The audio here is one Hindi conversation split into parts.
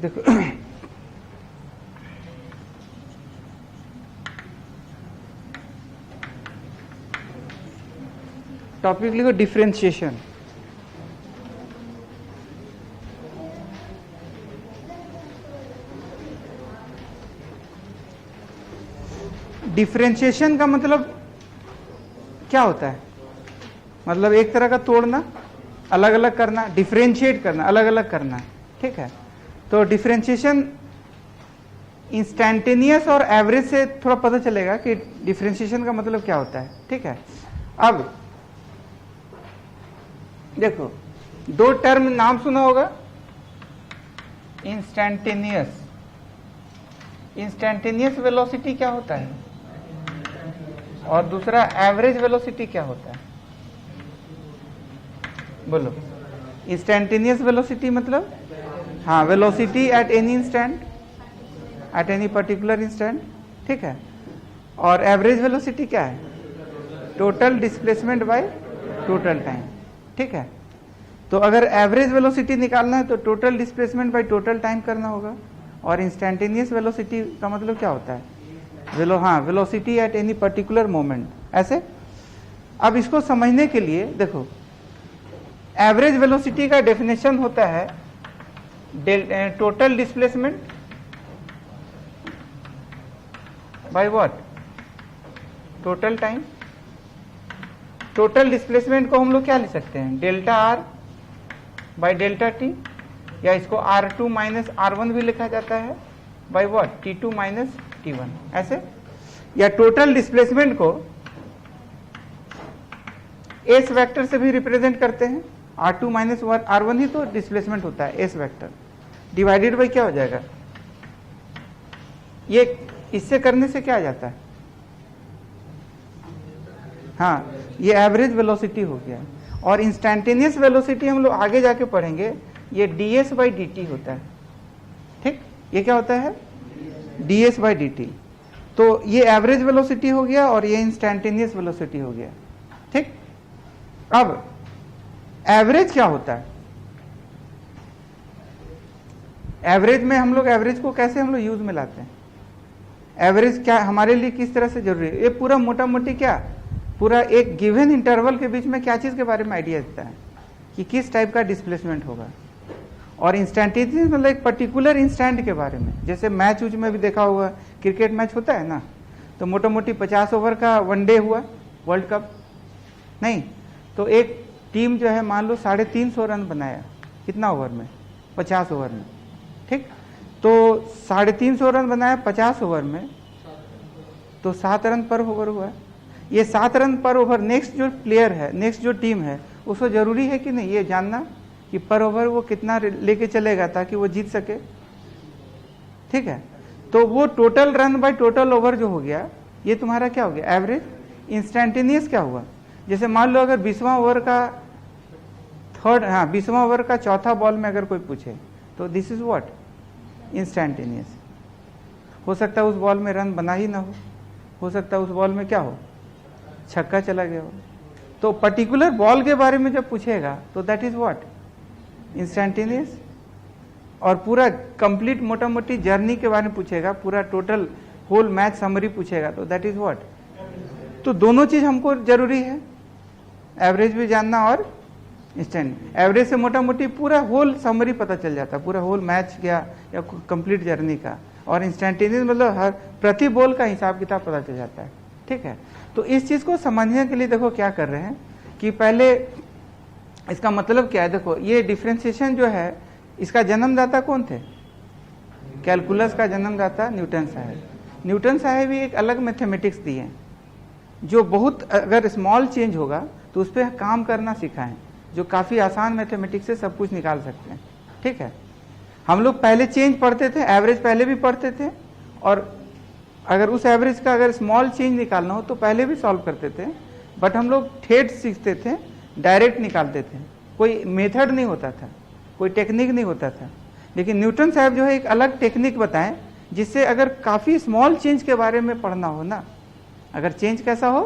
देखो टॉपिक लिखो डिफरेंशिएशन। डिफरेंशिएशन का मतलब क्या होता है? मतलब एक तरह का तोड़ना, अलग अलग करना, डिफरेंशिएट करना, अलग अलग करना, ठीक है। तो डिफरेंशिएशन इंस्टैंटेनियस और एवरेज से थोड़ा पता चलेगा कि डिफरेंशिएशन का मतलब क्या होता है, ठीक है। अब देखो, दो टर्म नाम सुना होगा, इंस्टैंटेनियस। इंस्टैंटेनियस वेलोसिटी क्या होता है और दूसरा एवरेज वेलोसिटी क्या होता है? बोलो। इंस्टैंटेनियस वेलोसिटी मतलब, हाँ, velocity at any instant, at any particular instant, ठीक है। और एवरेज वेलोसिटी क्या है? Total displacement by total time, ठीक है। तो अगर एवरेज वेलोसिटी निकालना है तो total displacement by total time करना होगा। और इंस्टैंटेनियस वेलोसिटी का मतलब क्या होता है? Velocity at any particular moment, ऐसे। अब इसको समझने के लिए देखो, एवरेज वेलोसिटी का डेफिनेशन होता है total displacement by what? Total time. Total displacement को हम लोग क्या लिख सकते हैं? Delta R by delta T, या इसको R2 माइनस R1 भी लिखा जाता है bye what? T2 minus T1, ऐसे। या टोटल डिस्प्लेसमेंट को एस वेक्टर से भी रिप्रेजेंट करते हैं। R2 माइनस R1 ही तो डिस्प्लेसमेंट होता है, एस वेक्टर डिवाइडेड बाय क्या हो जाएगा? ये इससे करने से क्या आ जाता है? हाँ, ये एवरेज वेलोसिटी हो गया। और इंस्टैंटेनियस वेलोसिटी हम लोग आगे जाके पढ़ेंगे, ये ds बाई dt होता है, ठीक। ये क्या होता है? ds by dt। तो ये एवरेज वेलोसिटी हो गया और ये इंस्टैंटेनियस वेलोसिटी हो गया, ठीक। अब एवरेज क्या होता है? एवरेज में हम लोग, एवरेज को कैसे हम लोग यूज में लाते हैं? एवरेज क्या हमारे लिए किस तरह से जरूरी है? ये पूरा मोटा मोटी क्या, पूरा एक गिवन इंटरवल के बीच में क्या चीज के बारे में आइडिया देता है कि किस टाइप का डिस्प्लेसमेंट होगा। और इंस्टैंटेनियस मतलब एक पर्टिकुलर इंस्टेंट के बारे में। जैसे मैच उच में भी देखा होगा, क्रिकेट मैच होता है ना, तो मोटा मोटी 50 ओवर का वनडे हुआ, वर्ल्ड कप नहीं, तो एक टीम जो है मान लो 350 रन बनाया, कितना ओवर में? 50 ओवर में, ठीक। तो 350 रन बनाया 50 ओवर में, तो 7 रन पर ओवर हुआ। ये 7 रन पर ओवर, नेक्स्ट जो प्लेयर है, नेक्स्ट जो टीम है, उसको जरूरी है कि नहीं ये जानना कि पर ओवर वो कितना लेके चलेगा ताकि वो जीत सके, ठीक है। तो वो total run by total over जो हो गया, ये तुम्हारा क्या हो गया? एवरेज। इंस्टैंटेनियस क्या हुआ? जैसे मान लो अगर 20वां ओवर का 20वां ओवर का चौथा बॉल में अगर कोई पूछे, तो दिस इज व्हाट? इंस्टैंटेनियस। हो सकता है उस बॉल में रन बना ही ना हो सकता है उस बॉल में क्या हो, छक्का चला गया हो। तो पर्टिकुलर बॉल के बारे में जब पूछेगा तो दैट इज व्हाट? इंस्टैंटेनियस। और पूरा कंप्लीट मोटा मोटी जर्नी के बारे में पूछेगा, पूरा टोटल होल मैच समरी पूछेगा, तो दैट इज व्हाट? तो दोनों चीज हमको जरूरी है, एवरेज भी जानना और इंस्टेंट। एवरेज से मोटा मोटी पूरा होल समरी पता चल जाता है, पूरा होल मैच या कंप्लीट जर्नी का। और इंस्टैंटेनियस मतलब हर प्रति बॉल का हिसाब किताब पता चल जाता है, ठीक है। तो इस चीज को समझने के लिए देखो क्या कर रहे हैं कि पहले इसका मतलब क्या है। देखो, ये डिफरेंशिएशन जो है, इसका जन्मदाता कौन थे? कैलकुलस का जन्मदाता न्यूटन साहब। न्यूटन साहब भी एक अलग मैथमेटिक्स दिए जो बहुत, अगर स्मॉल चेंज होगा तो उस पर काम करना सिखाएं, जो काफी आसान मैथमेटिक्स से सब कुछ निकाल सकते हैं, ठीक है। हम लोग पहले चेंज पढ़ते थे, एवरेज पहले भी पढ़ते थे, और अगर उस एवरेज का अगर स्मॉल चेंज निकालना हो तो पहले भी सॉल्व करते थे। बट हम लोग ठेठ सीखते थे, डायरेक्ट निकालते थे, कोई मेथड नहीं होता था, कोई टेक्निक नहीं होता था। लेकिन न्यूटन साहब जो है एक अलग टेक्निक बताएं, जिससे अगर काफी स्मॉल चेंज के बारे में पढ़ना हो ना, अगर चेंज कैसा हो,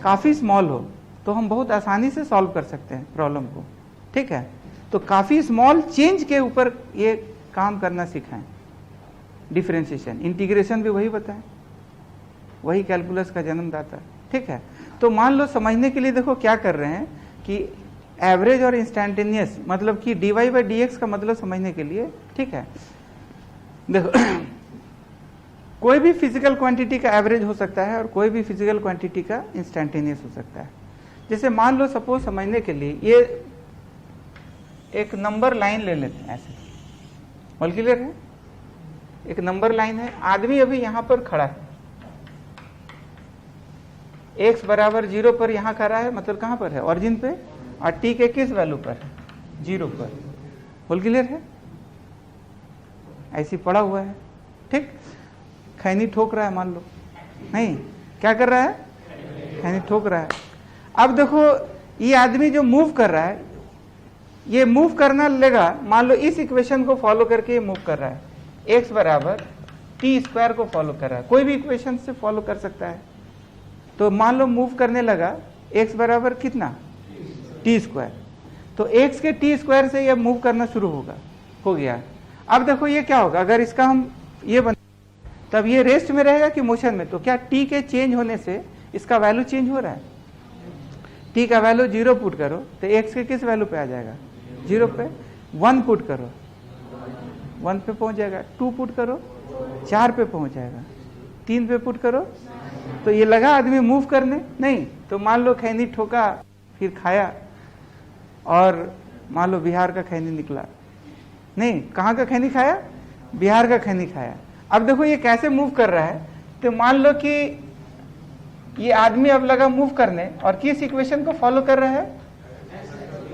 काफी स्मॉल हो, तो हम बहुत आसानी से सॉल्व कर सकते हैं प्रॉब्लम को, ठीक है। तो काफी स्मॉल चेंज के ऊपर ये काम करना सिखाएं, डिफरेंशिएशन, इंटीग्रेशन भी वही बताएं, वही कैलकुलस का जन्मदाता। ठीक है, तो मान लो समझने के लिए देखो क्या कर रहे हैं कि एवरेज और इंस्टैंटेनियस, मतलब कि dy बाई डी एक्स का मतलब समझने के लिए। ठीक है, देखो कोई भी फिजिकल क्वांटिटी का एवरेज हो सकता है और कोई भी फिजिकल क्वांटिटी का इंस्टैंटेनियस हो सकता है। जैसे मान लो सपोज समझने के लिए ये एक नंबर लाइन ले लेते हैं, ऐसे ऑल क्लियर है, एक नंबर लाइन है, आदमी अभी यहां पर खड़ा है, x बराबर 0 पर यहां खड़ा है, मतलब कहां पर है, ऑरिजिन पे, और t के किस वैल्यू पर है, 0 पर। ऑल क्लियर है, ऐसी पड़ा हुआ है। ठीक, खैनी ठोक रहा है मान लो, नहीं क्या कर रहा है, खैनी ठोक रहा है। अब देखो ये आदमी जो मूव कर रहा है, ये मूव करना लेगा, मान लो इस इक्वेशन को फॉलो करके ये मूव कर रहा है, x बराबर टी स्क्वायर को फॉलो कर रहा है, कोई भी इक्वेशन से फॉलो कर सकता है। तो मान लो मूव करने लगा, x बराबर कितना, टी स्क्वायर, तो x के टी स्क्वायर से ये मूव करना शुरू होगा, हो गया। अब देखो ये क्या होगा, अगर इसका हम ये बन, तब ये रेस्ट में रहेगा कि मोशन में, तो क्या t के चेंज होने से इसका वैल्यू चेंज हो रहा है, t का वैल्यू 0 पुट करो तो x के किस वैल्यू पे आ जाएगा, 0 पे। 1 पुट करो 1 पे पहुंच जाएगा, 2 पुट करो 4 पे पहुंच जाएगा, 3 पे पुट करो, तो ये लगा आदमी मूव करने, नहीं तो मान लो खैनी ठोका, फिर खाया, और मान लो बिहार का खैनी निकला, नहीं कहाँ का खैनी खाया, बिहार का खैनी खाया। अब देखो ये कैसे मूव कर रहा है, तो मान लो कि ये आदमी अब लगा मूव करने, और किस इक्वेशन को फॉलो कर रहा है,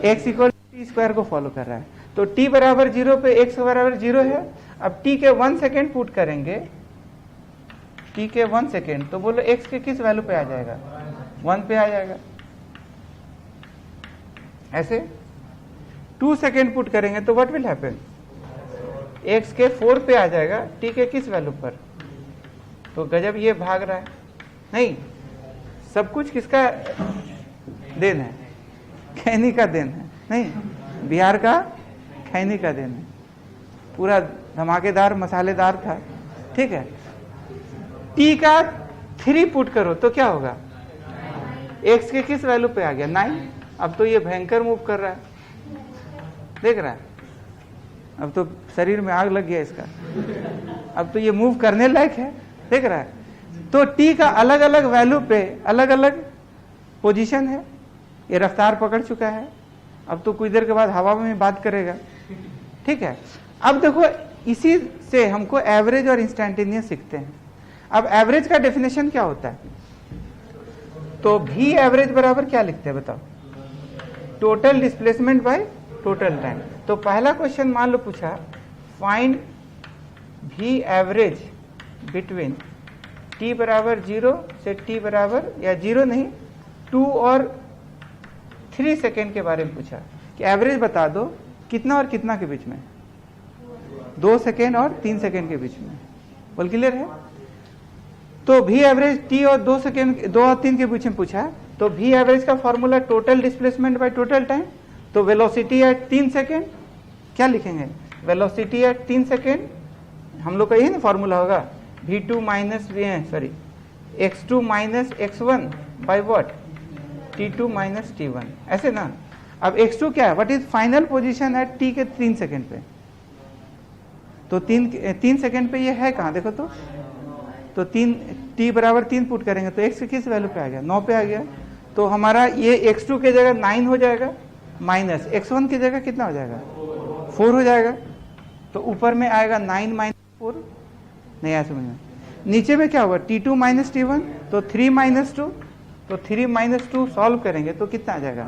x इक्वल टी स्क्वायर को फॉलो कर रहा है। तो t बराबर 0 पे x बराबर 0 है। अब t के 1 सेकेंड पुट करेंगे, t के 1 सेकेंड, तो बोलो x के किस वैल्यू पे आ जाएगा, 1 पे आ जाएगा। ऐसे 2 सेकेंड पुट करेंगे तो व्हाट विल हैपन, x के 4 पे आ जाएगा, t के किस वैल्यू पर। तो गजब ये भाग रहा है, नहीं सब कुछ किसका देन है, खैनी का देन है, नहीं बिहार का खैनी का देन है, पूरा धमाकेदार मसालेदार था। ठीक है, t का 3 पुट करो तो क्या होगा, x के किस वैल्यू पे आ गया, 9। अब तो ये भयंकर मूव कर रहा है, देख रहा है, अब तो शरीर में आग लग गया इसका, अब तो ये मूव करने लायक है, देख रहा है। तो t का अलग अलग वैल्यू पे अलग अलग पोजीशन है, ये रफ्तार पकड़ चुका है, अब तो कुछ देर के बाद हवा में बात करेगा। ठीक है, अब देखो इसी से हमको एवरेज और इंस्टैंटेनियस सीखते हैं। अब एवरेज का डेफिनेशन क्या होता है, तो v एवरेज बराबर क्या लिखते हैं बताओ, total displacement by total time. तो पहला क्वेश्चन मान लो पूछा, find v average between t बराबर 0 से t बराबर, या 0 नहीं 2 और 3 सेकेंड के बारे में पूछा कि एवरेज बता दो कितना और कितना के बीच में, 2 सेकेंड और 3 सेकेंड के बीच में। बोल क्लियर है, तो v एवरेज t और 2 सेकेंड 2 और 3 के बीच में पूछा, तो v एवरेज का formula total displacement by total time. तो वेलोसिटी एट 3 सेकेंड क्या लिखेंगे, वेलोसिटी एट 3 सेकेंड, हम लोग का यही ना फॉर्मूला होगा, v2 minus x2 minus x1 by what, t2 minus t1, ऐसे ना। अब x2 क्या है, what is final position at t के 3 सेकेंड पे, तो 3 सेकेंड पे ये है कहाँ, देखो तो 3 t बराबर 3 पुट करेंगे तो x के किस वैल्यू पे आ गया, 9 पे आ गया। तो हमारा ये x2 की जगह 9 हो जाएगा, माइनस x1 की जगह कितना हो जाएगा, 4 हो जाएगा। तो ऊपर में आएगा 9 माइनस 4, नहीं आया समझ में। नीचे में क्या होगा, t2 माइनस t1, तो 3 माइनस 2, तो 3 माइनस 2 सॉल्व करेंगे तो कितना आ जाएगा,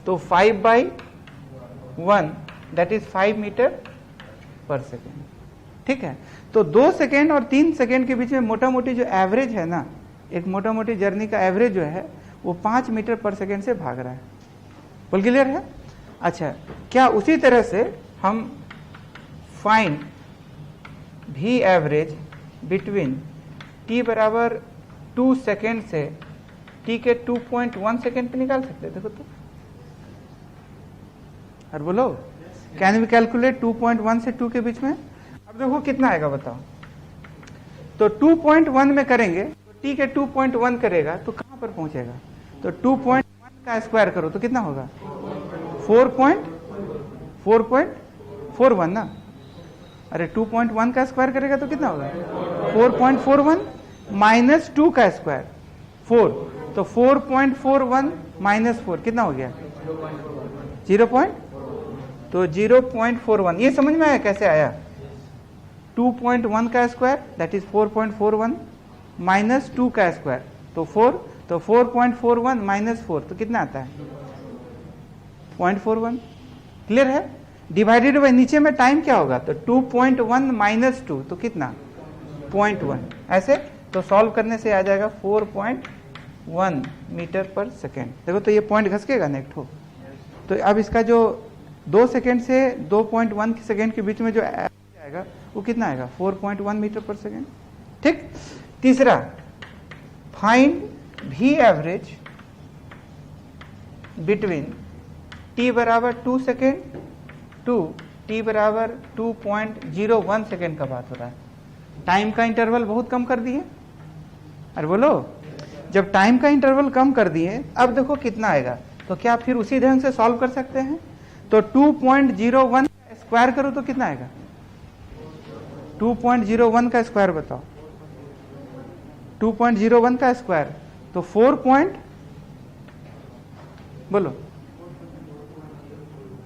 तो 5/1 दैट इज 5 मीटर पर सेकेंड। ठीक है, तो 2 सेकेंड और 3 सेकेंड के बीच में मोटा मोटी जो एवरेज है ना, एक मोटा मोटी जर्नी का एवरेज जो है वो 5 मीटर पर सेकेंड से भाग रहा है। बोल क्लियर है। अच्छा, क्या उसी तरह से हम find v average between t बराबर 2 सेकेंड से t के 2.1 सेकेंड पे निकाल सकते हैं, देखो तो, और बोलो कैन वी कैलकुलेट 2.1 से 2 के बीच में? अब देखो कितना आएगा बताओ। तो 2.1 में करेंगे तो t के 2.1 करेगा तो कहां पर पहुंचेगा? तो 2.1 का स्क्वायर करो तो कितना होगा? 4.41 ना। अरे 2.1 का स्क्वायर करेगा तो कितना होगा? 4.41 माइनस 2 का स्क्वायर 4, तो 4.41 माइनस 4 कितना हो गया? 0. तो 0.41। ये समझ में आया कैसे आया? 2.1 का स्क्वायर दैट इज 4.41 माइनस 2 का स्क्वायर तो 4, तो 4.41 माइनस 4 तो कितना आता है? 0.41। क्लियर है? डिवाइडेड बाय नीचे में टाइम क्या होगा? तो 2.1 माइनस 2 तो कितना? 0.1। ऐसे तो सॉल्व करने से आ जाएगा 4.1 मीटर पर सेकेंड। देखो तो ये पॉइंट घसकेगा नेक्स्ट हो। तो अब इसका जो 2 सेकेंड से 2.1 सेकेंड के बीच में जो आएगा वो कितना आएगा? 4.1 मीटर पर सेकेंड। ठीक। तीसरा, find v average between t बराबर 2 सेकेंड टू t बराबर 2.01 सेकेंड का बात हो रहा है। टाइम का इंटरवल बहुत कम कर दिए। अरे बोलो, जब टाइम का इंटरवल कम कर दिए अब देखो कितना आएगा। तो क्या फिर उसी ढंग से सॉल्व कर सकते हैं? तो 2.01 स्क्वायर करो तो कितना आएगा? 2.01 का स्क्वायर बताओ। 2.01 का स्क्वायर तो 4 पॉइंट, बोलो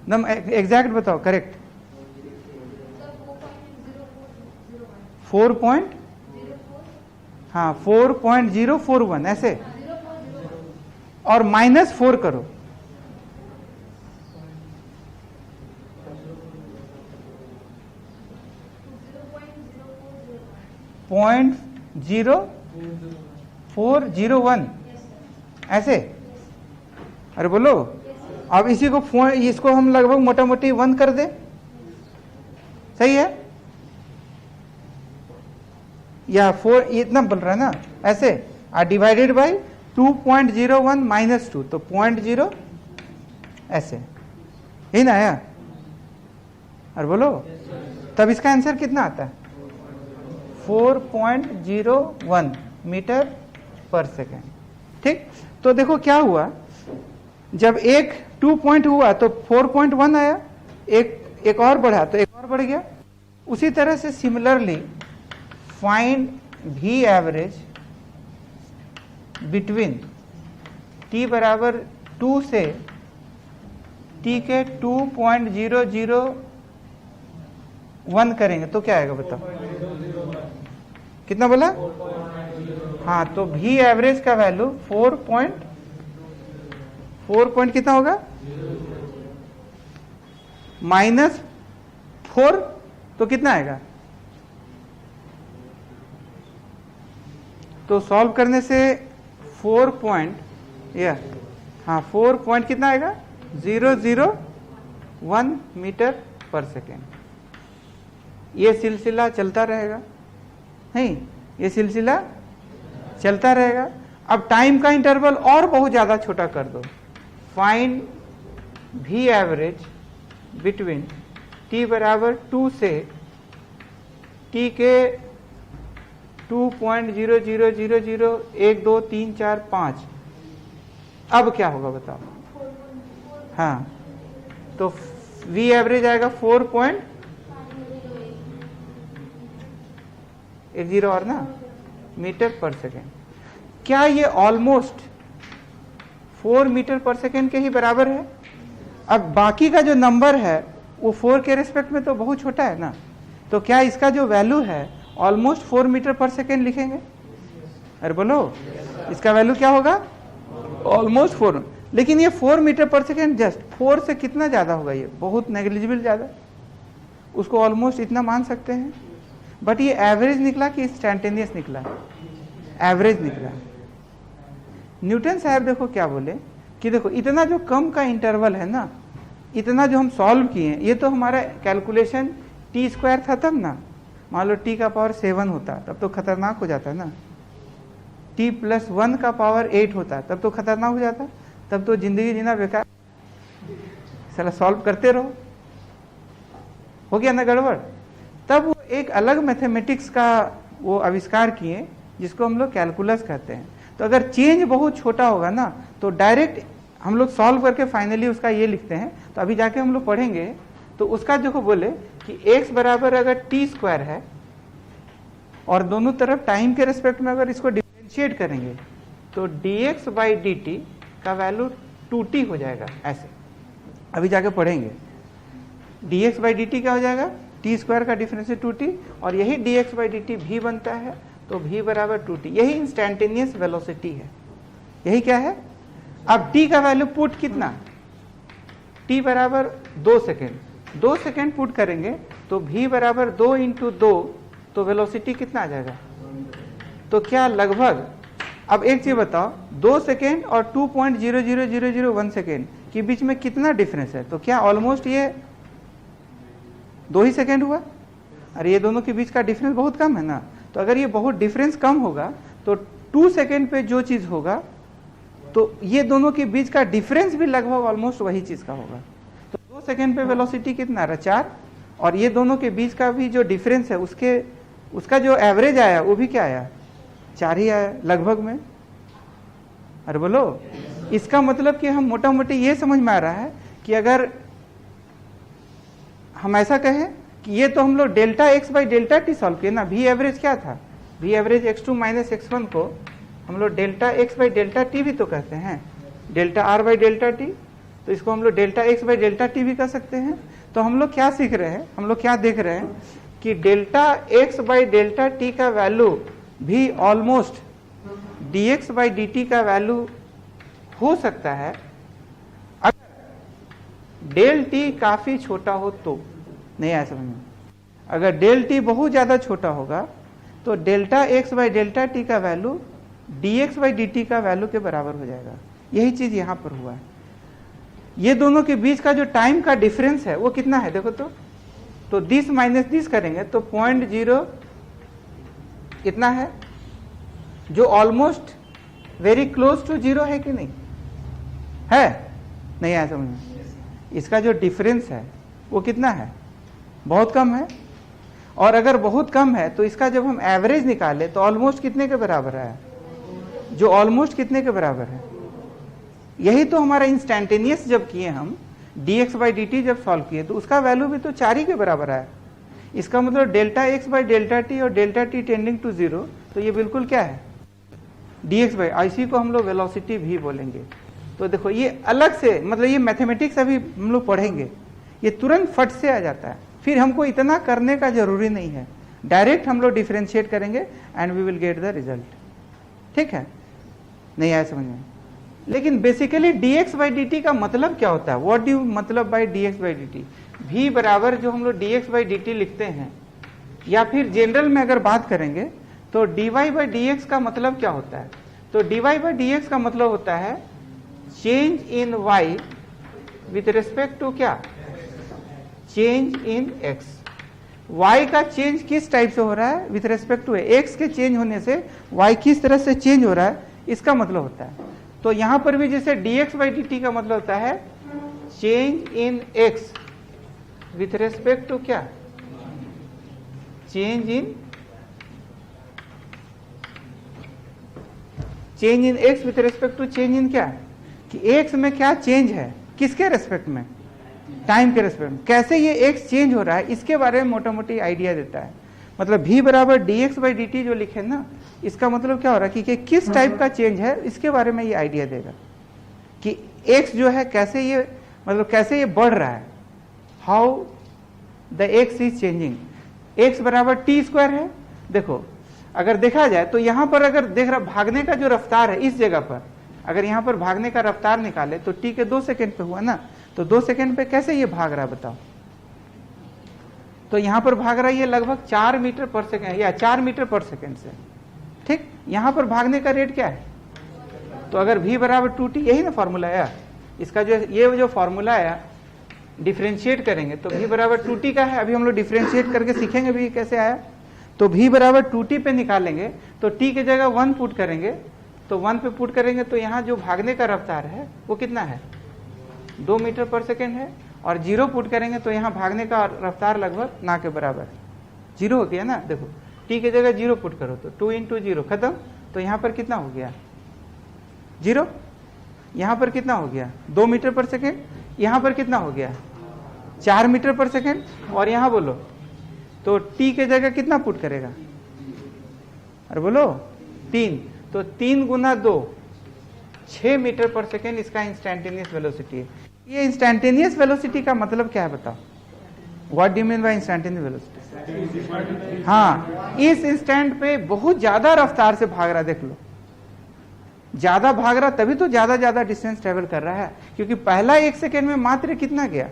नम एग्जैक्ट बताओ, करेक्ट। 4 पॉइंट, हाँ 4.041 ऐसे, और माइनस 4 करो। .0401 ऐसे। अरे बोलो, अब इसी को इसको हम लगभग मोटा मोटी 1 कर दे, सही है? या 4 इतना बोल रहा है ना, ऐसे डिवाइडेड बाई 2.01 माइनस 2 तो 0.0 ऐसे, यही ना आया? और बोलो तब इसका आंसर कितना आता है? 4.01 मीटर पर सेकेंड। ठीक। तो देखो क्या हुआ, जब एक 2 पॉइंट हुआ तो 4.1 आया, एक और बढ़ा तो एक और बढ़ गया। उसी तरह से similarly find v average between t बराबर 2 से t के 2.001 करेंगे तो क्या आएगा बताओ? कितना बोला? हाँ, तो v एवरेज का वैल्यू 4 पॉइंट कितना होगा? माइनस 4 तो कितना आएगा? तो सॉल्व करने से 4 पॉइंट, या हाँ 4 पॉइंट कितना आएगा? 001 मीटर पर सेकेंड। ये सिलसिला चलता रहेगा, नहीं? ये सिलसिला चलता रहेगा। अब टाइम का इंटरवल और बहुत ज्यादा छोटा कर दो। Find v average between t बराबर 2 से t के 2.00001 2 3 4 5। अब क्या होगा बताओ? हाँ, तो v एवरेज आएगा 4.10 और ना मीटर पर सेकेंड। क्या ये ऑलमोस्ट 4 मीटर पर सेकेंड के ही बराबर है? अब बाकी का जो नंबर है वो 4 के रिस्पेक्ट में तो बहुत छोटा है ना, तो क्या इसका जो वैल्यू है ऑलमोस्ट 4 मीटर पर सेकेंड लिखेंगे? अरे बोलो, इसका वैल्यू क्या होगा? ऑलमोस्ट 4। लेकिन ये 4 मीटर पर सेकेंड जस्ट 4 से कितना ज्यादा होगा? ये बहुत नेग्लिजिबल ज्यादा, उसको ऑलमोस्ट इतना मान सकते हैं। बट ये एवरेज निकला कि इंस्टैंटेनियस निकला? एवरेज निकला। न्यूटन साहब देखो क्या बोले कि देखो इतना जो कम का इंटरवल है ना, इतना जो हम सॉल्व किए, ये तो हमारा कैलकुलेशन टी स्क्वायर था तब ना। मान लो टी का पावर 7 होता तब तो खतरनाक हो जाता ना, टी प्लस 1 का पावर 8 होता तब तो खतरनाक हो जाता, तब तो जिंदगी जीना बेकार। साला सॉल्व करते रहो, हो गया ना गड़बड़। तब वो एक अलग मैथमेटिक्स का वो आविष्कार किए जिसको हम लोग कैलकुलस कहते हैं। तो अगर चेंज बहुत छोटा होगा ना तो डायरेक्ट हम लोग सॉल्व करके फाइनली उसका ये लिखते हैं। तो अभी जाके हम लोग पढ़ेंगे तो उसका देखो बोले कि x बराबर अगर t स्क्वायर है और दोनों तरफ टाइम के रेस्पेक्ट में अगर इसको डिफरेंशिएट करेंगे तो dx बाई dt का वैल्यू 2t हो जाएगा। ऐसे अभी जाके पढ़ेंगे dx बाई dt क्या हो जाएगा, t स्क्वायर का डिफरेंस है 2t और यही dx बाई dt v बनता है तो v बराबर 2t। यही इंस्टेंटेनियस वेलोसिटी है, यही क्या है। अब t का वैल्यू पुट कितना, t बराबर 2 सेकेंड, 2 सेकेंड पुट करेंगे तो v बराबर 2 इंटू 2 तो वेलोसिटी कितना आ जाएगा। तो क्या लगभग, अब एक चीज बताओ 2 सेकेंड और 2.00001 सेकेंड के बीच में कितना डिफरेंस है। तो क्या ऑलमोस्ट ये 2 ही सेकेंड हुआ। अरे ये दोनों के बीच का डिफरेंस बहुत कम है ना। तो अगर ये बहुत डिफरेंस कम होगा तो 2 सेकेंड पे जो चीज होगा तो ये दोनों के बीच का डिफरेंस भी लगभग ऑलमोस्ट वही चीज का होगा। तो 2 सेकेंड पे वेलोसिटी कितना रहा 4 और ये दोनों के बीच का भी जो डिफरेंस है उसका जो एवरेज आया वो भी क्या आया 4 ही आया लगभग में। अरे बोलो, इसका मतलब कि हम मोटा मोटी ये समझ में आ रहा है कि अगर हम ऐसा कहें कि ये तो हम लोग delta x by delta T solve किए ना। वी एवरेज क्या था, V average x2 minus x1 को हम लोग delta x by delta T भी तो कहते हैं, delta R by delta T. तो इसको हम लोग delta x by delta T भी कह सकते हैं। तो हम लोग क्या सीख रहे हैं, हम लोग क्या देख रहे हैं कि delta x by delta t का वैल्यू भी almost D x by d t का वैल्यू हो सकता है अगर डेल टी काफी छोटा हो तो। नहीं आया समझ में। अगर डेल टी बहुत ज्यादा छोटा होगा तो delta x by delta t का value d x by d t का वैल्यू के बराबर हो जाएगा। यही चीज यहां पर हुआ है। ये दोनों के बीच का जो टाइम का डिफरेंस है वो कितना है देखो तो दिस माइनस दिस करेंगे तो 0.0 कितना है, जो ऑलमोस्ट वेरी क्लोज टू 0 है कि नहीं है। नहीं आया समझ में। इसका जो डिफरेंस है वो कितना है, बहुत कम है। और अगर बहुत कम है तो इसका जब हम एवरेज निकाले तो ऑलमोस्ट कितने के बराबर है, जो ऑलमोस्ट कितने के बराबर है। यही तो हमारा इंस्टेंटेनियस जब किए हम dx बाई dt जब सॉल्व किए तो उसका वैल्यू भी तो 4 ही के बराबर है। इसका मतलब delta x by delta T और डेल्टा टी टेंडिंग टू 0 तो ये बिल्कुल क्या है dx बाई, इसी को हम लोग वेलोसिटी भी बोलेंगे। तो देखो ये अलग से, मतलब ये मैथमेटिक्स अभी हम लोग पढ़ेंगे, ये तुरंत फट से आ जाता है। फिर हमको इतना करने का जरूरी नहीं है, डायरेक्ट हम लोग डिफरेंशिएट करेंगे and we will get the result. ठीक है, नहीं आया समझ में। लेकिन बेसिकली dx बाई dt का मतलब क्या होता है, व्हाट डू मतलब by dx by dt। v बराबर जो हम लोग dx बाई dt लिखते हैं, या फिर जनरल में अगर बात करेंगे तो dy बाई dx का मतलब क्या होता है। तो dy बाई dx का मतलब होता है change in y with respect to क्या, चेंज इन x। y का चेंज किस टाइप से हो रहा है विथ रेस्पेक्ट टू x के चेंज होने से y किस तरह से चेंज हो रहा है, इसका मतलब होता है। तो यहां पर भी जैसे dx बाई dt का मतलब होता है change in x with respect to क्या, change in x with respect to change in क्या, कि x में क्या चेंज है, किसके रेस्पेक्ट में, टाइम के रेस्पेक्ट में। कैसे ये x चेंज हो रहा है इसके बारे में मोटा मोटी आइडिया देता है। मतलब v बराबर dx बाई dt जो लिखे ना, इसका मतलब क्या हो रहा है कि किस टाइप का चेंज है इसके बारे में ये आइडिया देगा कि x जो है कैसे ये, मतलब कैसे ये बढ़ रहा है, how the x is changing. x बराबर t स्क्वायर है। देखो अगर देखा जाए तो यहां पर अगर देख रहा भागने का जो रफ्तार है इस जगह पर, अगर यहां पर भागने का रफ्तार निकाले तो t के 2 सेकेंड पे हुआ ना, तो 2 सेकेंड पे कैसे ये भाग रहा है बताओ। तो यहां पर भाग रहा है ये लगभग 4 मीटर पर सेकेंड या 4 मीटर पर सेकेंड से। ठीक, यहां पर भागने का रेट क्या है, तो अगर v बराबर 2t, यही ना फॉर्मूला आया इसका, जो ये जो फॉर्मूला आया डिफरेंशिएट करेंगे तो v बराबर 2t का है। अभी हम लोग डिफरेंशिएट करके सीखेंगे भी कैसे आया। तो v बराबर 2t पे निकालेंगे तो t की जगह 1 पुट करेंगे, तो 1 पे पुट करेंगे तो यहाँ जो भागने का रफ्तार है वो कितना है, 2 मीटर पर सेकेंड है। और 0 पुट करेंगे तो यहाँ भागने का रफ्तार लगभग ना के बराबर 0 हो गया ना। देखो t की जगह 0 पुट करो तो 2 × 0 खत्म। तो यहाँ पर कितना हो गया 0, यहाँ पर कितना हो गया 2 मीटर पर सेकेंड, यहाँ पर कितना हो गया 4 मीटर पर सेकेंड, और यहाँ बोलो तो t के जगह कितना पुट करेगा, अरे बोलो 3, तो 3 × 2 6 मीटर पर सेकेंड इसका इंस्टैंटेनियस वेलोसिटी है। ये इंस्टैंटेनियस वेलोसिटी का मतलब क्या है बताओ, what do you mean bye instantaneous velocity? हाँ, इस इंस्टेंट पे बहुत ज्यादा रफ्तार से भाग रहा, देख लो ज्यादा भाग रहा तभी तो ज्यादा डिस्टेंस ट्रेवल कर रहा है, क्योंकि पहला 1 सेकेंड में मात्र कितना गया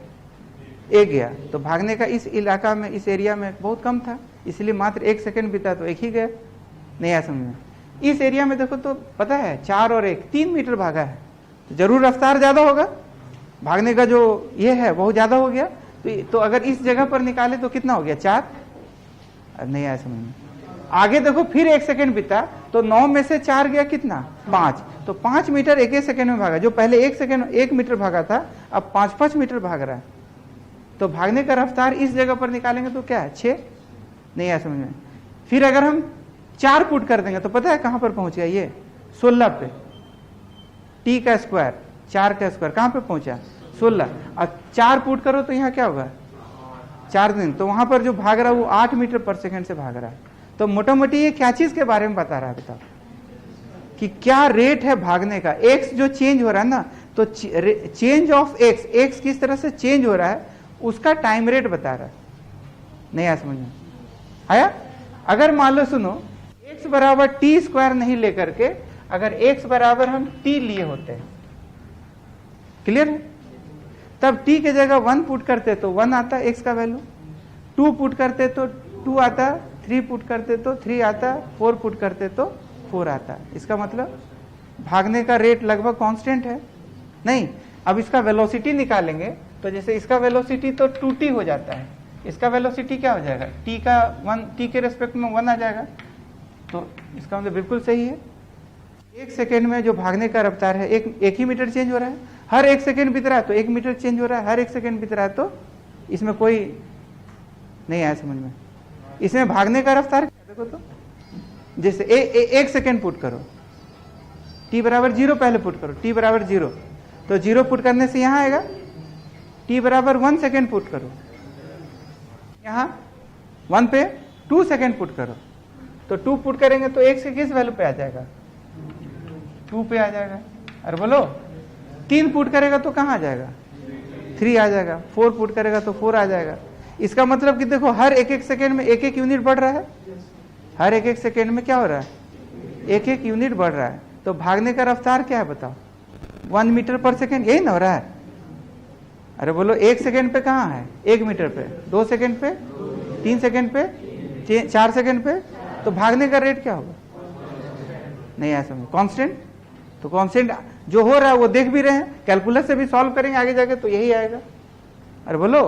1 गया, तो भागने का इस इलाका में इस एरिया में बहुत कम था, इसलिए मात्र 1 सेकेंड बीता तो 1 ही गया। नहीं आया समझ में? इस एरिया में देखो तो पता है 4 और 1 3 मीटर भागा है, तो जरूर रफ्तार ज्यादा होगा, भागने का जो ये है बहुत ज्यादा हो गया। तो अगर इस जगह पर निकाले तो कितना हो गया 4, नहीं आया समझ में? आगे देखो फिर 1 सेकेंड बीता तो 9 में से 4 गया कितना 5, तो 5 मीटर 1 सेकेंड में भागा, जो पहले 1 मीटर भागा था अब 5 मीटर भाग रहा है, तो भागने का रफ्तार इस जगह पर निकालेंगे तो क्या है 6, नहीं आया समझ में? फिर अगर हम 4 पुट कर देंगे तो पता है कहां पर पहुंच गया ये 16 पे, t का स्क्वायर 4 का स्क्वायर कहां पे पहुंचा 16, और 4 पुट करो तो यहाँ क्या होगा 4 दिन, तो वहां पर जो भाग रहा है वो 8 मीटर पर सेकेंड से भाग रहा है। तो मोटा मोटी ये क्या चीज के बारे में बता रहा है बताओ, कि क्या रेट है भागने का, x जो चेंज हो रहा है ना, तो चेंज ऑफ x किस तरह से चेंज हो रहा है उसका टाइम रेट बता रहा है। नहीं आया समझ में? आया? अगर मान लो सुनो x बराबर t² नहीं लेकर के अगर x बराबर हम t लिए होते हैं, क्लियर है, तब t के जगह 1 पुट करते तो 1 आता x का वैल्यू, 2 पुट करते तो 2 आता, 3 पुट करते तो 3 आता, 4 पुट करते तो 4 आता। इसका मतलब भागने का रेट लगभग कांस्टेंट है। नहीं, अब इसका वेलोसिटी निकालेंगे तो जैसे इसका वेलोसिटी तो 2t हो जाता है, इसका वेलोसिटी क्या हो जाएगा t के रेस्पेक्ट में 1 आ जाएगा, तो इसका मतलब बिल्कुल सही है। 1 सेकेंड में जो भागने का रफ्तार है एक ही मीटर चेंज हो रहा है, हर 1 सेकेंड बीत रहा है तो 1 मीटर चेंज हो रहा है, हर 1 सेकेंड बीत रहा है तो इसमें कोई नहीं आया समझ में? इसमें भागने का रफ्तार देखो तो जैसे 1 सेकेंड पुट करो, t बराबर 0 पहले पुट करो, t बराबर 0, तो 0 पुट करने से यहाँ आएगा, t बराबर 1 सेकेंड पुट करो, यहाँ 1 पे 2 सेकेंड पुट करो, तो 2 पुट करेंगे तो 1 से किस वैल्यू पे आ जाएगा 2 पे आ जाएगा। अरे बोलो 3 पुट करेगा तो कहाँ आ जाएगा 3 आ जाएगा, 4 पुट करेगा तो 4 आ जाएगा। इसका मतलब कि देखो हर 1 सेकेंड में 1 यूनिट बढ़ रहा है, हर 1 सेकेंड में क्या हो रहा है 1 यूनिट बढ़ रहा है, तो भागने का रफ्तार क्या है बताओ 1 मीटर पर सेकेंड, यही ना हो रहा है? अरे बोलो 1 सेकेंड पे कहाँ है 1 मीटर पे, 2 सेकेंड पे, 3 सेकेंड पे, 4 सेकेंड पे, तो भागने का रेट क्या होगा? नहीं आया समझ? कांस्टेंट। तो कांस्टेंट जो हो रहा है वो देख भी रहे हैं, कैलकुलस से भी सॉल्व करेंगे आगे जाके तो यही आएगा। अरे बोलो,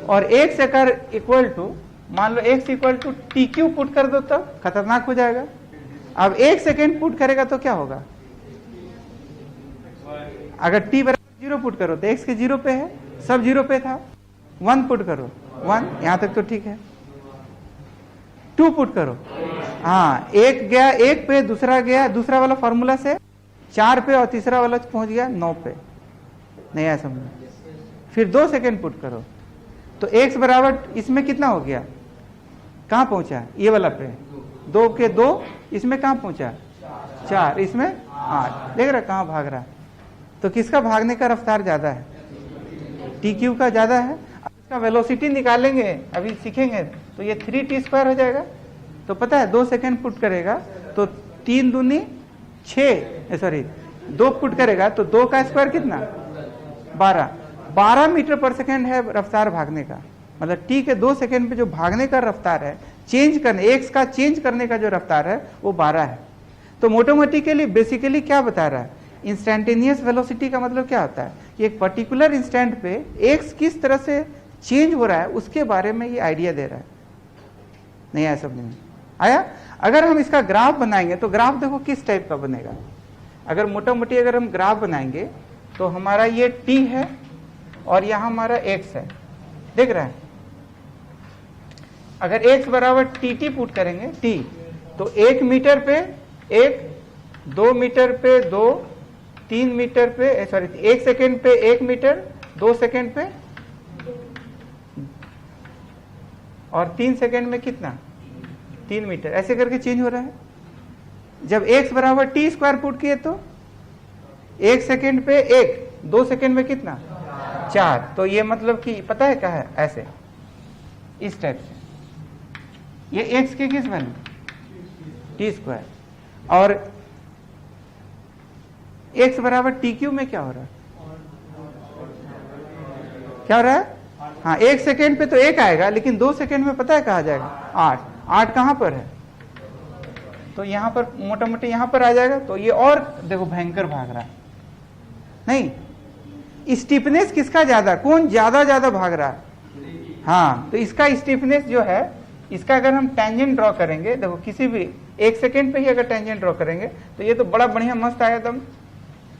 और x अगर इक्वल टू मान लो x equal to TQ put कर दो तो खतरनाक हो जाएगा। अब 1 सेकेंड पुट करेगा तो क्या होगा, अगर t बराबर 0 पुट करो तो x के 0 पे है, सब 0 पे था, 1 पुट करो 1, यहां तक तो ठीक है, 2 पुट करो, हाँ 1 गया 1 पे, दूसरा गया दूसरा वाला फॉर्मूला से 4 पे, और तीसरा वाला पहुंच गया 9 पे। नहीं आया समझ? फिर 2 सेकेंड पुट करो तो x बराबर इसमें कितना हो गया, कहां पहुंचा ये वाला पे 2 के 2, इसमें कहां पहुंचा 4, इसमें 8, देख रहा कहां भाग रहा। तो किसका भागने का रफ्तार ज्यादा है, TQ का ज्यादा है। अब इसका वेलोसिटी निकालेंगे, अभी सीखेंगे, तो ये 3t² हो जाएगा। तो पता है 2 सेकेंड पुट करेगा तो 3 दूनी 6, सॉरी 2 पुट करेगा तो 2 का स्क्वायर कितना 12 मीटर पर सेकेंड है रफ्तार भागने का। मतलब t के 2 सेकेंड पे जो भागने का रफ्तार है, चेंज करने x का चेंज करने का जो रफ्तार है वो 12 है। तो मोटोमेटिकली बेसिकली क्या बता रहा है, इंस्टेंटेनियस वेलोसिटी का मतलब क्या होता है कि एक पर्टिकुलर इंस्टेंट पे x किस तरह से चेंज हो रहा है उसके बारे में ये आइडिया दे रहा है। नहीं आया समझ में? आया? अगर हम इसका ग्राफ बनाएंगे तो ग्राफ देखो किस टाइप का बनेगा। अगर मोटा मोटी अगर हम ग्राफ बनाएंगे तो हमारा ये t है और यहाँ हमारा x है, देख रहा है। अगर x बराबर टी पुट करेंगे t, तो 1 मीटर पे 1, 2 मीटर पे 2, 3 मीटर पे सॉरी 1 सेकेंड पे 1 मीटर, 2 सेकेंड पे और 3 सेकेंड में कितना 3 मीटर, ऐसे करके चेंज हो रहा है। जब x बराबर टी स्क्वायर पुट किए तो 1 सेकेंड पे 1, 2 सेकेंड में कितना 4, तो ये मतलब कि पता है क्या है, ऐसे इस टाइप से। ये x के किस वैल्यू टी स्क्वायर, और x बराबर टी क्यू में क्या हो रहा है, क्या हो रहा है, हाँ 1 सेकेंड पे तो 1 आएगा, लेकिन 2 सेकेंड में पता है कहा जाएगा 8 कहां पर है, तो यहां पर मोटा मोटी यहां पर आ जाएगा। तो ये और देखो भयंकर भाग रहा है, नहीं स्टीफनेस किसका ज्यादा, कौन ज्यादा भाग रहा है, हाँ तो इसका स्टीफनेस जो है, इसका अगर हम टेंजेंट ड्रॉ करेंगे, देखो किसी भी 1 सेकेंड पे ही अगर टेंजेंट ड्रॉ करेंगे तो ये तो बड़ा बढ़िया मस्त आया एकदम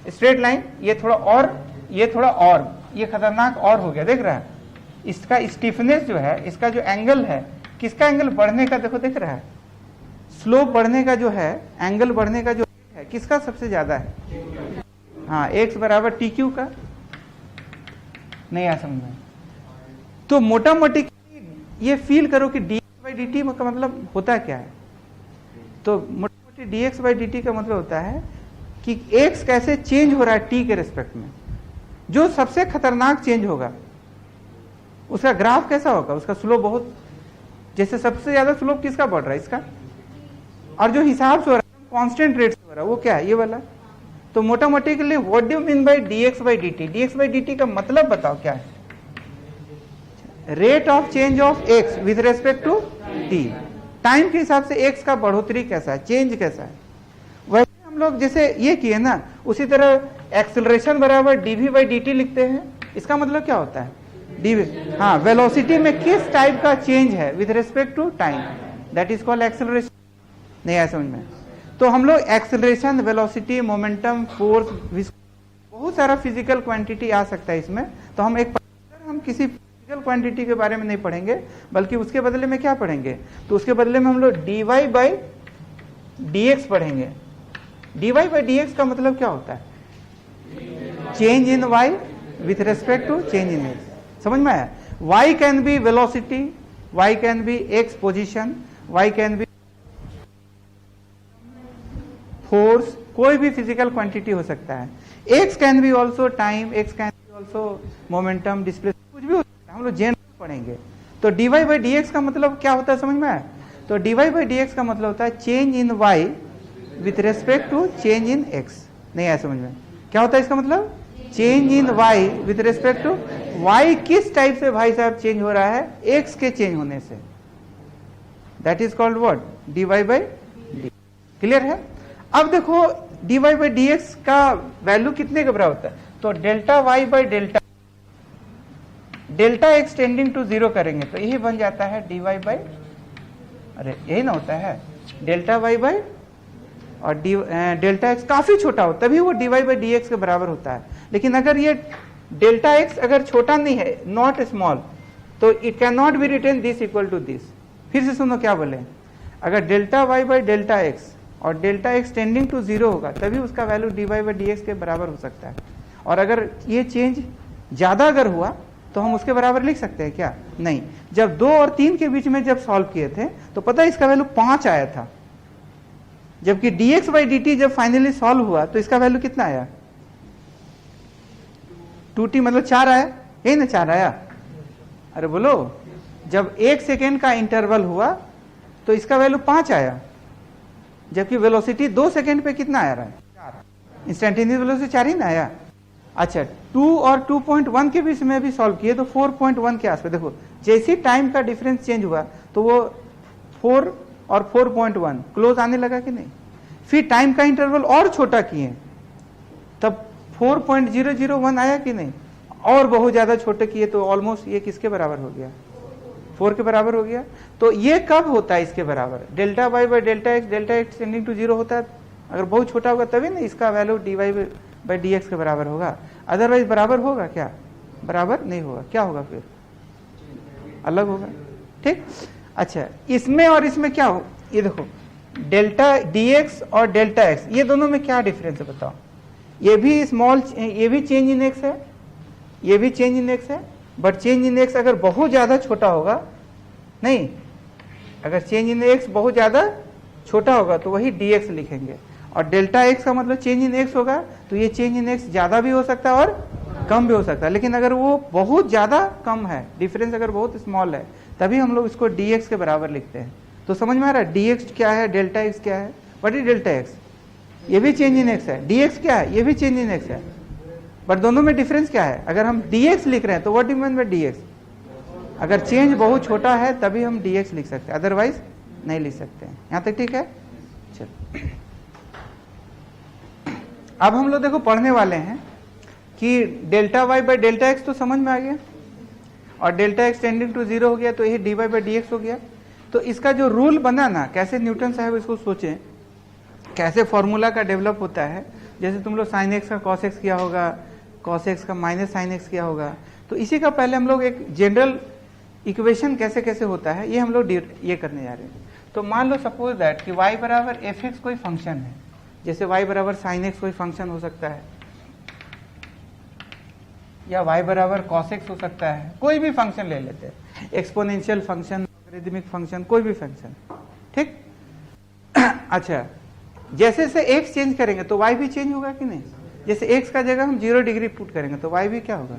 स्ट्रेट लाइन, ये थोड़ा और ये खतरनाक और हो गया, देख रहा है। इसका स्टीफनेस जो है, इसका जो एंगल है, किसका एंगल बढ़ने का देखो दिख रहा है, स्लोप बढ़ने का जो है, एंगल बढ़ने का जो है किसका सबसे ज्यादा है, हाँ x बराबर टी क्यू का, नहीं आ समझ में। तो मोटा मोटी ये फील करो कि dx बाई डी टी का मतलब होता क्या है, तो मोटा मोटी dx बाई डी टी का मतलब होता है कि x कैसे चेंज हो रहा है t के रेस्पेक्ट में। जो सबसे खतरनाक चेंज होगा उसका ग्राफ कैसा होगा, उसका स्लोप बहुत, जैसे सबसे ज्यादा स्लोप किसका बढ़ रहा है, इसका, और जो हिसाब से हो रहा है कांस्टेंट रेट से हो रहा है वो क्या है, ये वाला। तो मोटा मोटी के लिए what do mean by dx by d t, dx by d t का मतलब बताओ क्या है, rate of change of x with respect to t, time के हिसाब से x का बढ़ोतरी कैसा है, चेंज कैसा है। वैसे हम लोग जैसे ये किए ना, उसी तरह एक्सेलरेशन बराबर dv बाई डी टी लिखते हैं। इसका मतलब क्या होता है, dv, हाँ वेलोसिटी में किस टाइप का चेंज है with respect to time, that is called acceleration. नहीं आया समझ में। तो हम लोग एक्सेलरेशन, वेलोसिटी, मोमेंटम, फोर्स, बहुत सारा फिजिकल क्वांटिटी आ सकता है इसमें। तो हम हम किसी फिजिकल क्वांटिटी के बारे में नहीं पढ़ेंगे, बल्कि उसके बदले में क्या पढ़ेंगे, तो उसके बदले में हम लोग dy बाई dx पढ़ेंगे। dy बाई dx का मतलब क्या होता है, change in y with respect to change in x। समझ में आया। y can be velocity, y can be x position, y can be force, कोई भी फिजिकल क्वांटिटी हो सकता है। x can be also time, x can be also momentum, displacement, कुछ भी हो सकता है। हम लोग जनरल पढ़ेंगे। तो dy बाई dx का मतलब क्या होता है, समझ में आया। तो dy बाई dx का मतलब होता है change in y with respect to change in x। नहीं आया समझ में, क्या होता है इसका मतलब, change in y with respect to y किस टाइप से भाई साहब चेंज हो रहा है, x के चेंज होने से, that is called what, dy by d. Clear है। अब देखो dy बाई dx का वैल्यू कितने के बराबर होता है, तो delta y by delta x tending to 0 करेंगे तो यही बन जाता है dy बाई, अरे यही ना होता है डेल्टा y बाई, और डेल्टा x काफी छोटा हो तभी वो dy बाई dx के बराबर होता है। लेकिन अगर ये डेल्टा x अगर छोटा नहीं है, नॉट स्मॉल, तो it can not be written this equal to this. फिर से सुनो क्या बोले, अगर delta y by delta x और डेल्टा x टेंडिंग टू 0 होगा तभी उसका वैल्यू dy बाई dx के बराबर हो सकता है। और अगर ये चेंज ज्यादा अगर हुआ तो हम उसके बराबर लिख सकते हैं क्या, नहीं। जब 2 और 3 के बीच में जब सॉल्व किए थे तो पता है इसका वैल्यू 5 आया था, जबकि dx बाई dt जब फाइनली सॉल्व हुआ तो इसका वैल्यू कितना आया, 2t, मतलब 4 आया, यही ना 4 आया। अरे बोलो, जब 1 सेकेंड का इंटरवल हुआ तो इसका वैल्यू 5 आया, जबकि वेलोसिटी 2 सेकेंड पे कितना आ रहा है, 4। इंस्टेंटेनियस वेलोसिटी 4 ही ना आया। अच्छा, 2 और 2.1 के बीच में भी सॉल्व किए तो 4.1 के आसपास। देखो जैसे टाइम का डिफरेंस चेंज हुआ तो वो 4 और 4.1 क्लोज आने लगा कि नहीं। फिर टाइम का इंटरवल और छोटा किए तब 4.001 आया कि नहीं, और बहुत ज्यादा छोटे किए तो ऑलमोस्ट ये किसके बराबर हो गया, 4 के बराबर हो गया। तो ये कब होता है इसके बराबर, delta y by delta x tending to 0 होता है। अगर बहुत छोटा होगा तभी ना इसका वैल्यू dy बाई dx के बराबर होगा, अदरवाइज बराबर होगा क्या, बराबर नहीं होगा, क्या होगा फिर, अलग होगा। ठीक, अच्छा इसमें और इसमें क्या हो, ये देखो डेल्टा dx और डेल्टा x, ये दोनों में क्या डिफरेंस है बताओ। ये भी स्मॉल, ये भी चेंज इन x है, ये भी चेंज इन x है, बट चेंज इन x अगर बहुत ज्यादा छोटा होगा, नहीं, अगर चेंज इन x बहुत ज्यादा छोटा होगा तो वही dx लिखेंगे, और डेल्टा x का मतलब चेंज इन x होगा, तो ये चेंज इन x ज्यादा भी हो सकता है और कम भी हो सकता है। लेकिन अगर वो बहुत ज्यादा कम है, डिफरेंस अगर बहुत स्मॉल है, तभी हम लोग इसको dx के बराबर लिखते हैं। तो समझ में आ रहा है dx क्या है, डेल्टा x क्या है, व्हाट इज डेल्टा x, ये भी चेंज इन x है, dx क्या है, ये भी चेंज इन x है, बट दोनों में डिफरेंस क्या है। अगर हम dx लिख रहे हैं तो what do you mean by dx, अगर चेंज बहुत छोटा है तभी हम dx लिख सकते हैं, अदरवाइज नहीं लिख सकते हैं। यहां तक ठीक है। चलो अब हम लोग देखो पढ़ने वाले हैं कि delta y by delta x तो समझ में आ गया, और डेल्टा x टेंडिंग टू 0 हो गया, तो ये dy बाई dx हो गया। तो इसका जो रूल बना ना, कैसे न्यूटन साहब इसको सोचें, कैसे फॉर्मूला का डेवलप होता है, जैसे तुम लोग साइन एक्स का कॉस एक्स किया होगा, कॉस एक्स का माइनस साइन एक्स किया होगा, तो इसी का पहले हम लोग एक जनरल इक्वेशन कैसे कैसे होता है ये हम लोग ये करने जा रहे हैं। तो मान लो सपोज दैट कि y बराबर एफ एक्स कोई फंक्शन है, जैसे y बराबर साइन एक्स कोई फंक्शन हो सकता है, या y बराबर कॉस एक्स हो सकता है, कोई भी फंक्शन ले लेते हैं, एक्सपोनेंशियल फंक्शन, लॉगरिदमिक फंक्शन, कोई भी फंक्शन। ठीक अच्छा, जैसे से x चेंज करेंगे तो y भी चेंज होगा कि नहीं। जैसे x का जगह हम 0 डिग्री पुट करेंगे तो y भी क्या होगा,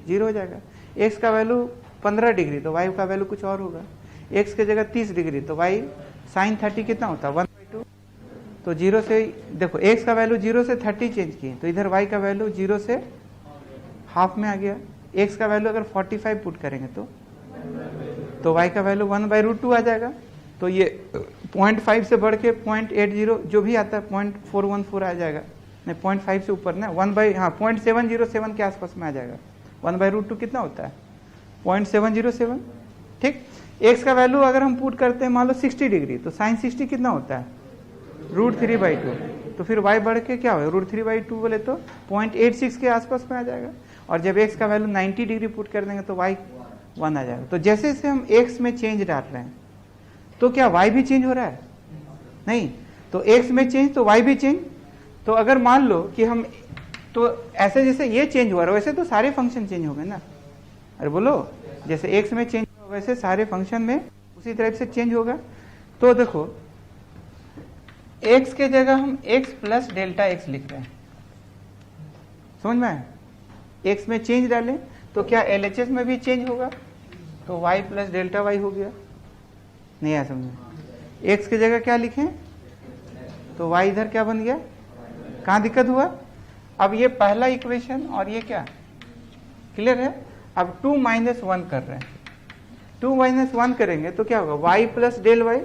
0 हो जाएगा। x का वैल्यू 15 डिग्री तो y का वैल्यू कुछ और होगा। x के जगह 30 डिग्री तो y साइन 30 कितना होता है, 1/2। तो 0 से देखो x का वैल्यू 0 से 30 चेंज किए, तो इधर y का वैल्यू 0 से हाफ में आ गया। x का वैल्यू अगर 45 पुट करेंगे तो y का वैल्यू 1/√2 आ जाएगा। तो ये 0.5 से बढ़ के 0.80 जो भी आता है 0.414 आ जाएगा, नहीं 0.5 से ऊपर ना 0.707 के आसपास में आ जाएगा। 1/√2 कितना होता है, 0.707। ठीक, x का वैल्यू अगर हम पुट करते हैं मान लो 60 डिग्री, तो साइन 60 कितना होता है, √3/2। तो फिर y बढ़ के क्या होगा, √3/2 बोले तो 0.86 के आसपास में आ जाएगा। और जब x का वैल्यू 90 डिग्री पुट कर देंगे तो y 1 आ जाएगा। तो जैसे जैसे हम x में चेंज डाल रहे हैं तो क्या y भी चेंज हो रहा है, नहीं, तो x में चेंज तो y भी चेंज। तो अगर मान लो कि हम, तो ऐसे जैसे ये चेंज हुआ वैसे तो सारे फंक्शन चेंज हो गए ना, अरे बोलो, जैसे x में चेंज हुआ वैसे सारे फंक्शन में उसी तरह से चेंज होगा। तो देखो x के जगह हम x प्लस डेल्टा x लिख रहे हैं, समझ में आया। x में चेंज डालें तो क्या LHS में भी चेंज होगा, तो y प्लस डेल्टा y हो गया, नहीं आया समझ में। x की जगह क्या लिखें तो y इधर क्या बन गया, कहाँ दिक्कत हुआ। अब ये पहला इक्वेशन और ये क्या क्लियर है। अब 2 - 1 कर रहे हैं, 2 - 1 करेंगे तो क्या होगा, y प्लस डेल y,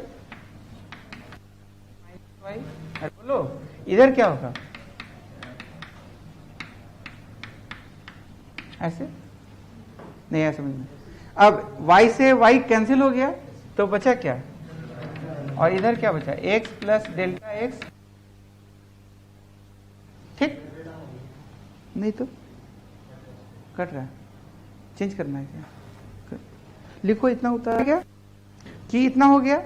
अरे बोलो इधर क्या होगा, ऐसे नहीं आया समझ में। अब y से y कैंसिल हो गया तो बचा क्या, और इधर क्या बचा, x प्लस डेल्टा x। ठीक, नहीं तो कट रहा है, चेंज करना है क्या, लिखो इतना होता है क्या कि इतना हो गया।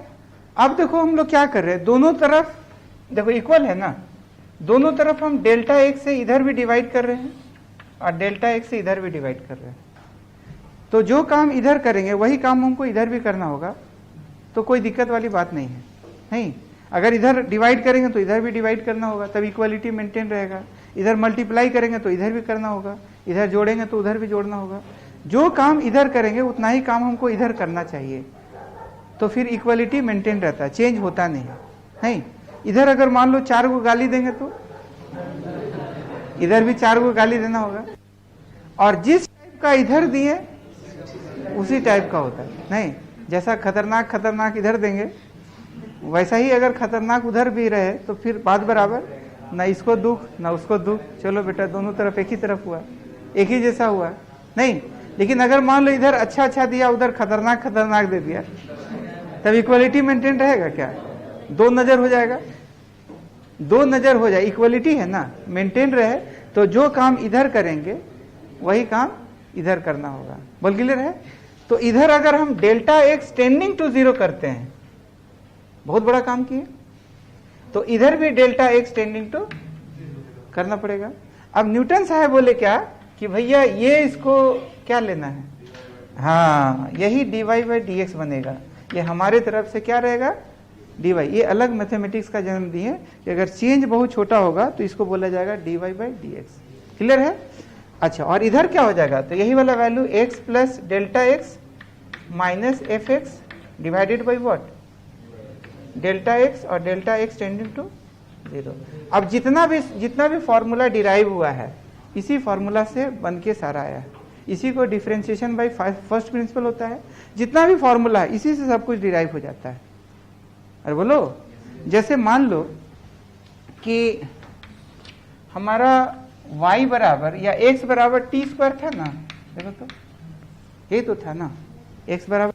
अब देखो हम लोग क्या कर रहे हैं, दोनों तरफ देखो इक्वल है ना, दोनों तरफ हम डेल्टा x से इधर भी डिवाइड कर रहे हैं और डेल्टा x से इधर भी डिवाइड कर रहे हैं। तो जो काम इधर करेंगे वही काम हमको इधर भी करना होगा, तो कोई दिक्कत वाली बात नहीं है। नहीं, अगर इधर डिवाइड करेंगे तो इधर भी डिवाइड करना होगा, तब इक्वालिटी मेंटेन रहेगा। इधर मल्टीप्लाई करेंगे तो इधर भी करना होगा, इधर जोड़ेंगे तो उधर भी जोड़ना होगा। जो काम इधर करेंगे उतना ही काम हमको इधर करना चाहिए, तो फिर इक्वालिटी मेंटेन रहता है, चेंज होता नहीं। नहीं, इधर अगर मान लो 4 को गाली देंगे तो इधर भी 4 को गाली देना होगा, और जिस टाइप का इधर दिए उसी टाइप का होता है। नहीं, जैसा खतरनाक खतरनाक इधर देंगे वैसा ही अगर खतरनाक उधर भी रहे तो फिर बात बराबर, ना इसको दुख ना उसको दुख, चलो बेटा दोनों तरफ एक ही तरफ हुआ, एक ही जैसा हुआ। नहीं, लेकिन अगर मान लो इधर अच्छा अच्छा दिया उधर खतरनाक खतरनाक दे दिया, तब इक्वालिटी मेंटेन रहेगा क्या, दो नजर हो जाएगा, दो नजर हो जाए, इक्वालिटी है ना, मेंटेन रहे। तो जो काम इधर करेंगे वही काम इधर करना होगा। बोल क्लियर है? तो इधर अगर हम डेल्टा एक्स टेंडिंग टू 0 करते हैं, बहुत बड़ा काम किए, तो इधर भी डेल्टा एक्स टेंडिंग टू करना पड़ेगा। अब न्यूटन साहब बोले क्या कि भैया ये इसको क्या लेना है, हाँ यही dy बाई डी एक्स बनेगा, ये हमारे तरफ से क्या रहेगा dy। ये अलग मैथमेटिक्स का जन्म दिए कि अगर चेंज बहुत छोटा होगा तो इसको बोला जाएगा dy by d x. Clear है? अच्छा, और इधर क्या हो जाएगा, तो यही वाला value x plus delta x minus F x divided by what, delta x और डेल्टा एक्स टेंडिंग टू 0। अब जितना भी फॉर्मूला डिराइव हुआ है इसी फॉर्मूला से बन के सारा आया है, इसी को डिफरेंशिएशन बाय फर्स्ट प्रिंसिपल होता है। जितना भी फॉर्मूला है इसी से सब कुछ डिराइव हो जाता है। अरे बोलो, जैसे मान लो कि हमारा y बराबर या x बराबर टी स्क्वायर था ना, देखो तो ये तो था ना x बराबर,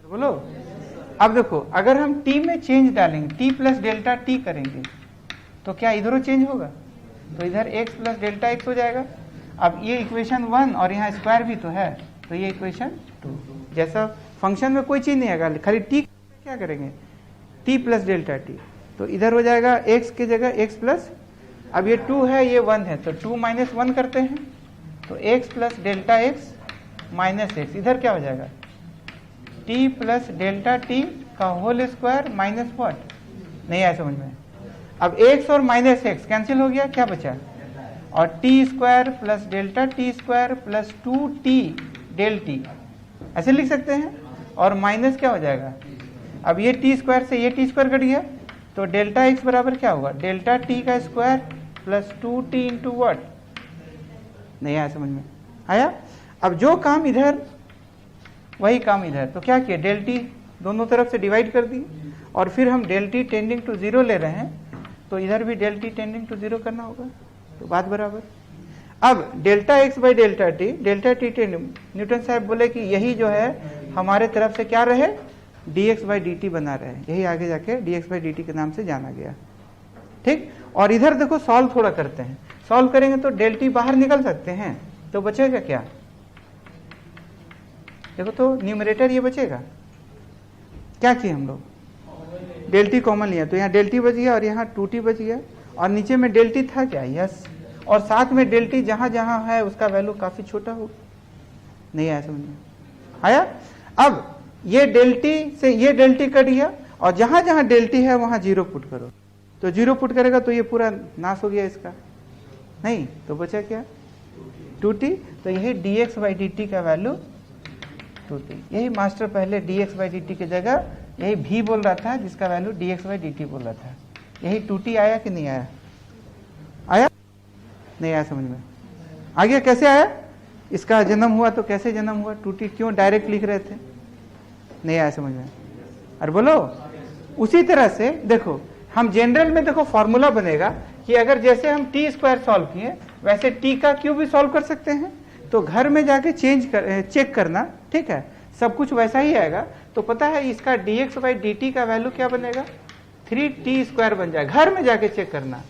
बोलो। अब देखो अगर हम t में चेंज डालेंगे, t प्लस डेल्टा टी करेंगे तो क्या इधरों चेंज होगा, तो इधर x प्लस डेल्टा x हो जाएगा। अब ये इक्वेशन 1 और यहाँ स्क्वायर भी तो है, तो ये इक्वेशन 2। जैसा फंक्शन में कोई चीज नहीं आएगा, खाली t क्या करेंगे, t प्लस डेल्टा टी, तो इधर हो जाएगा x की जगह x प्लस, अब ये 2 है ये 1 है, तो 2 माइनस 1 करते हैं, तो x plus delta x minus x, इधर क्या हो जाएगा t प्लस डेल्टा टी का होल स्क्वायर माइनस व्हाट, नहीं आया समझ में। अब x और माइनस x कैंसिल हो गया, क्या बचा, और t square plus delta t square plus 2t del t, ऐसे लिख सकते हैं। और माइनस क्या हो जाएगा, अब ये टी स्क्वायर से ये टी स्क्वायर कट गया, तो डेल्टा एक्स बराबर क्या होगा, डेल्टा टी का square plus 2t into what, नहीं आया समझ में, आया। अब जो काम इधर वही काम इधर, तो क्या किया, डेल टी दोनों तरफ से डिवाइड कर दी, और फिर हम डेल टी टेंडिंग टू 0 ले रहे हैं, तो इधर भी डेल टी टेंडिंग टू 0 करना होगा, तो बात बराबर। अब delta x by delta T tending, Newton साहब बोले कि यही जो है हमारे तरफ से क्या रहे, dx बाई डी टी बना रहे, यही आगे जाके dx बाई डी टी के नाम से जाना गया। ठीक, और इधर देखो सॉल्व थोड़ा करते हैं, सॉल्व करेंगे तो डेल टी बाहर निकल सकते हैं, तो बचेगा क्या, देखो तो न्यूमरेटर ये बचेगा, क्या किए हम लोग, डेल टी कॉमन लिया, तो यहाँ डेल टी बच गया और यहाँ 2t बच गया, और नीचे में डेल टी था क्या, यस, और साथ में डेल टी जहां जहां है उसका वैल्यू काफी छोटा हो, नहीं आया समझ में, आया। अब ये डेल टी से ये डेल टी कट गया, और जहां जहां डेल टी है वहां 0 पुट करो, तो 0 पुट करेगा तो ये पूरा नाश हो गया इसका, नहीं तो बचा क्या 2t, तो यही dx बाई डी टी का वैल्यू 2t, यही मास्टर पहले dx बाई डी टी की जगह यही भी बोल रहा था जिसका value dx by d T बोल रहा था, यही 2t आया कि नहीं आया, आया नहीं आया समझ में, आ गया कैसे आया, इसका जन्म हुआ तो कैसे जन्म हुआ, 2t क्यों डायरेक्ट लिख रहे थे, नहीं आया समझ में, अरे बोलो। उसी तरह से देखो हम जनरल में देखो फॉर्मूला बनेगा कि अगर जैसे हम टी स्क्वायर सॉल्व किए वैसे टी का क्यूब भी सॉल्व कर सकते हैं, तो घर में जाके चेक करना, ठीक है, सब कुछ वैसा ही आएगा। तो पता है इसका dx बाई डी टी का वैल्यू क्या बनेगा, 3t स्क्वायर बन जाएगा, घर में जाके चेक करना,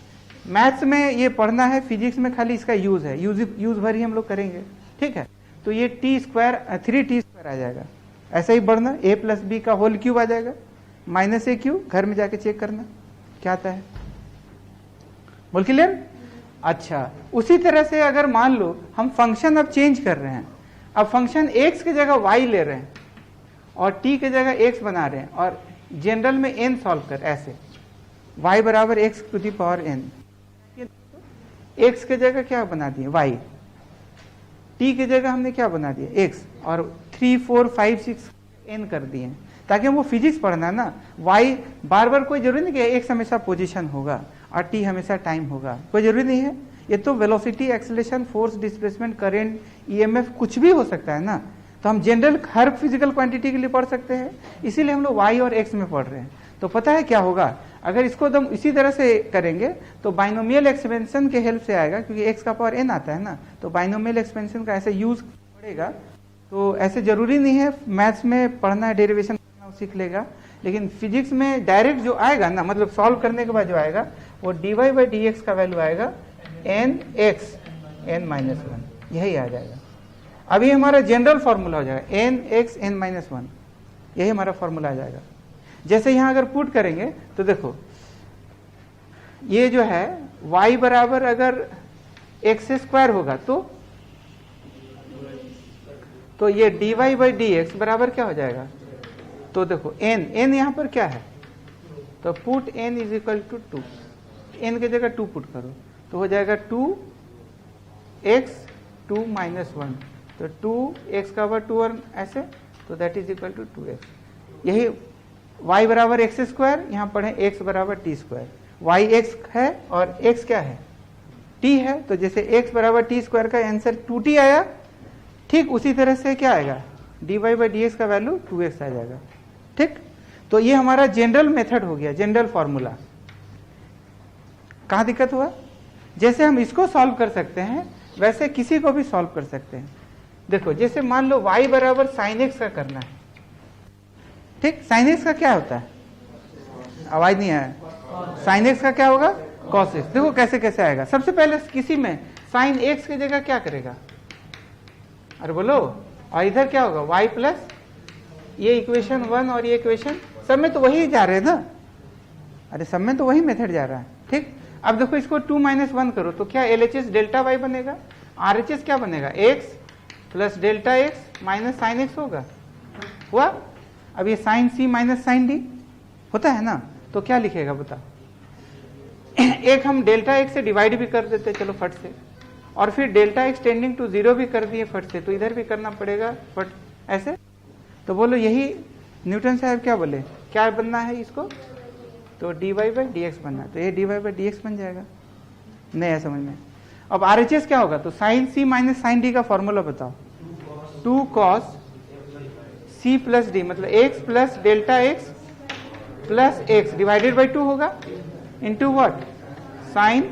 मैथ्स में ये पढ़ना है, फिजिक्स में खाली इसका यूज है, यूज भर ही हम लोग करेंगे, ठीक है। तो ये टी स्क्वायर 3t स्क्वायर आ जाएगा, ऐसा ही बढ़ना, a प्लस बी का होल क्यूब आ जाएगा माइनस ए क्यूब, घर में जाके चेक करना क्या आता है, बोल क्लियर। अच्छा, उसी तरह से अगर मान लो हम फंक्शन अब चेंज कर रहे हैं, अब फंक्शन x की जगह y ले रहे हैं और t की जगह x बना रहे हैं, और जनरल में n सॉल्व कर, ऐसे y बराबर x to the power n, x की जगह क्या बना दिए y, t की जगह हमने क्या बना दिया x, और 3 4 5 6 n कर दिए, ताकि वो फिजिक्स पढ़ना है ना, y बार बार कोई जरूरी नहीं कि x हमेशा पोजीशन होगा और t हमेशा टाइम होगा, कोई जरूरी नहीं है, ये तो velocity, acceleration, force, displacement, current, EMF कुछ भी हो सकता है ना, तो हम जनरल हर फिजिकल क्वांटिटी के लिए पढ़ सकते हैं, इसीलिए हम लोग y और x में पढ़ रहे हैं। तो पता है क्या होगा, अगर इसको हम इसी तरह से करेंगे तो बाइनोमियल एक्सपेंशन के हेल्प से आएगा, क्योंकि x का पावर n आता है ना, तो बाइनोमियल एक्सपेंशन का ऐसे यूज पड़ेगा, तो ऐसे जरूरी नहीं है मैथ्स में पढ़ना है, डेरिवेशन करना सीख लेगा, लेकिन फिजिक्स में डायरेक्ट जो आएगा ना, मतलब सॉल्व करने के बाद जो आएगा वो dy बाई डी एक्स का वैल्यू आएगा n x n-1, यही आ जाएगा। अब ये हमारा जनरल फॉर्मूला हो जाएगा, n x n minus one, यही हमारा फॉर्मूला आ जाएगा। जैसे यहां अगर पुट करेंगे तो देखो ये जो है y बराबर अगर एक्स स्क्वायर होगा तो ये dy बाई डी एक्स बराबर क्या हो जाएगा, तो देखो n यहां पर क्या है, तो put n is equal to 2, n की जगह 2 पुट करो तो हो जाएगा 2x 2 माइनस 1, तो 2x का पावर 2 और ऐसे, तो that is equal to 2x। यही y बराबर एक्स स्क्वायर, यहां पढ़े x बराबर टी स्क्वायर, y x है और x क्या है, t है, तो जैसे x बराबर टी स्क्वायर का आंसर 2t आया, ठीक उसी तरह से क्या आएगा, dy बाई डी एक्स का वैल्यू 2x आ जाएगा। ठीक, तो ये हमारा जनरल मेथड हो गया, जनरल फॉर्मूला। कहां दिक्कत हुआ, जैसे हम इसको सॉल्व कर सकते हैं वैसे किसी को भी सॉल्व कर सकते हैं। देखो जैसे मान लो y बराबर साइन एक्स का करना है, ठीक, साइन एक्स का क्या होता है, आवाज नहीं आया, साइन एक्स का क्या होगा, कॉस एक्स। देखो कैसे कैसे आएगा, सबसे पहले किसी में साइन एक्स की जगह क्या करेगा, अरे बोलो, और इधर क्या होगा y प्लस ये इक्वेशन 1 और ये इक्वेशन, सब में तो वही जा रहे हैं ना, अरे सब में तो वही मेथड जा रहा है। ठीक, अब देखो इसको 2 माइनस 1 करो तो क्या LHS डेल्टा y बनेगा, RHS क्या बनेगा, x plus delta x minus sine x होगा, हुआ। अब ये sine c minus sine d होता है ना, तो क्या लिखेगा बता, एक हम डेल्टा x से डिवाइड भी कर देते चलो फट से, और फिर डेल्टा x टेंडिंग टू 0 भी कर दिए फट से, तो इधर भी करना पड़ेगा फट ऐसे। तो बोलो यही न्यूटन साहब क्या बोले, क्या बनना है इसको, तो dy बाई डी एक्स बनना है, तो ये dy बाई डी एक्स बन जाएगा, नहीं है समझ में। अब RHS क्या होगा, तो sine c minus sine d का फॉर्मूला बताओ, 2 cos c प्लस डी, मतलब x plus delta x plus x divided by 2 होगा, into what, sine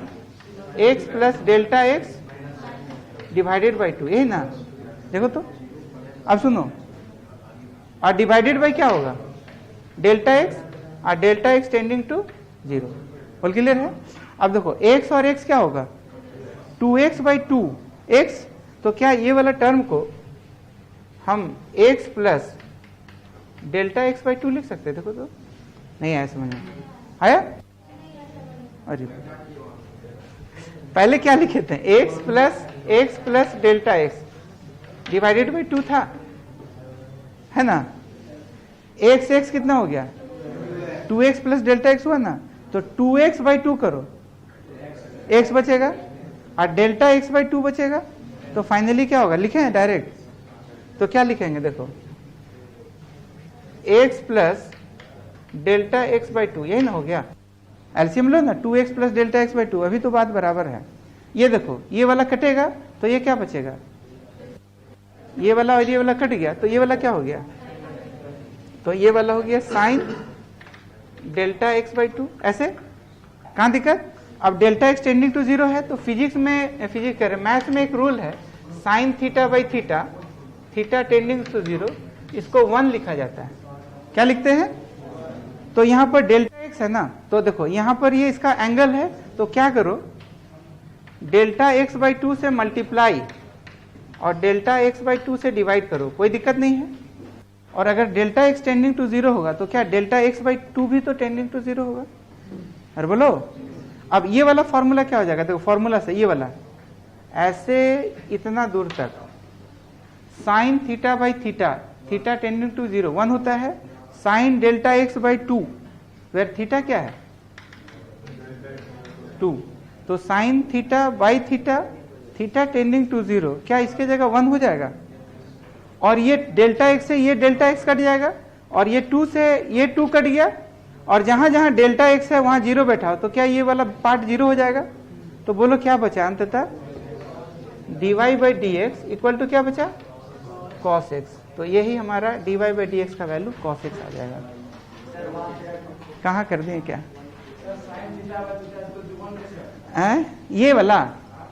x plus delta x divided by 2, यही ना, देखो तो। अब सुनो, और डिवाइडेड बाई क्या होगा, डेल्टा x, और डेल्टा x टेंडिंग टू 0, बोल क्लियर है। अब देखो x और x क्या होगा, 2x बाई 2x, तो क्या ये वाला टर्म को हम x plus delta x by 2 लिख सकते हैं, देखो तो, नहीं आया समझ में, आया, अरे पहले क्या लिखे थे, x plus delta x divided by 2 था, है ना, x कितना हो गया, 2x प्लस डेल्टा x हुआ ना, तो 2x बाई 2 करो, x बचेगा और डेल्टा x बाई 2 बचेगा, तो फाइनली क्या होगा, लिखे हैं डायरेक्ट, तो क्या लिखेंगे देखो, x plus delta x by 2, यही ना हो गया, एलसीएम लो ना, 2x plus delta x by 2, अभी तो बात बराबर है। ये देखो ये वाला कटेगा तो ये क्या बचेगा, ये वाला और ये वाला कट गया, तो ये वाला क्या हो गया, तो ये वाला हो गया साइन डेल्टा x बाई 2, ऐसे, कहां दिक्कत। अब डेल्टा x टेंडिंग टू 0 है, तो फिजिक्स कह रहे मैथ में एक रूल है, sine theta by theta, theta tending to 0, इसको 1 लिखा जाता है, क्या लिखते हैं, तो यहां पर डेल्टा x है ना, तो देखो यहां पर ये इसका एंगल है, तो क्या करो, डेल्टा x बाई 2 से मल्टीप्लाई और डेल्टा x बाई 2 से डिवाइड करो, कोई दिक्कत नहीं है। और अगर डेल्टा x टेंडिंग टू 0 होगा तो क्या डेल्टा x बाई 2 भी तो टेंडिंग टू 0 होगा, अरे बोलो। अब ये वाला फॉर्मूला क्या हो जाएगा, देखो फॉर्मूला से ये वाला ऐसे इतना दूर तक sine theta by theta, theta tending to 0 1 होता है, sine delta x by 2 where theta क्या है 2, तो sine theta by theta, theta tending to 0, क्या इसके जगह 1 हो जाएगा, और ये डेल्टा x से ये डेल्टा x कट जाएगा, और ये 2 से ये 2 कट गया, और जहां जहां डेल्टा x है वहां 0 बैठा हो, तो क्या ये वाला पार्ट 0 हो जाएगा, तो बोलो क्या बचा अंततः, dy by d x equal to क्या बचा, cos x, तो यही हमारा dy बाई डी एक्स का वैल्यू cos x आ जाएगा। कहाँ कर दिए क्या, ये वाला,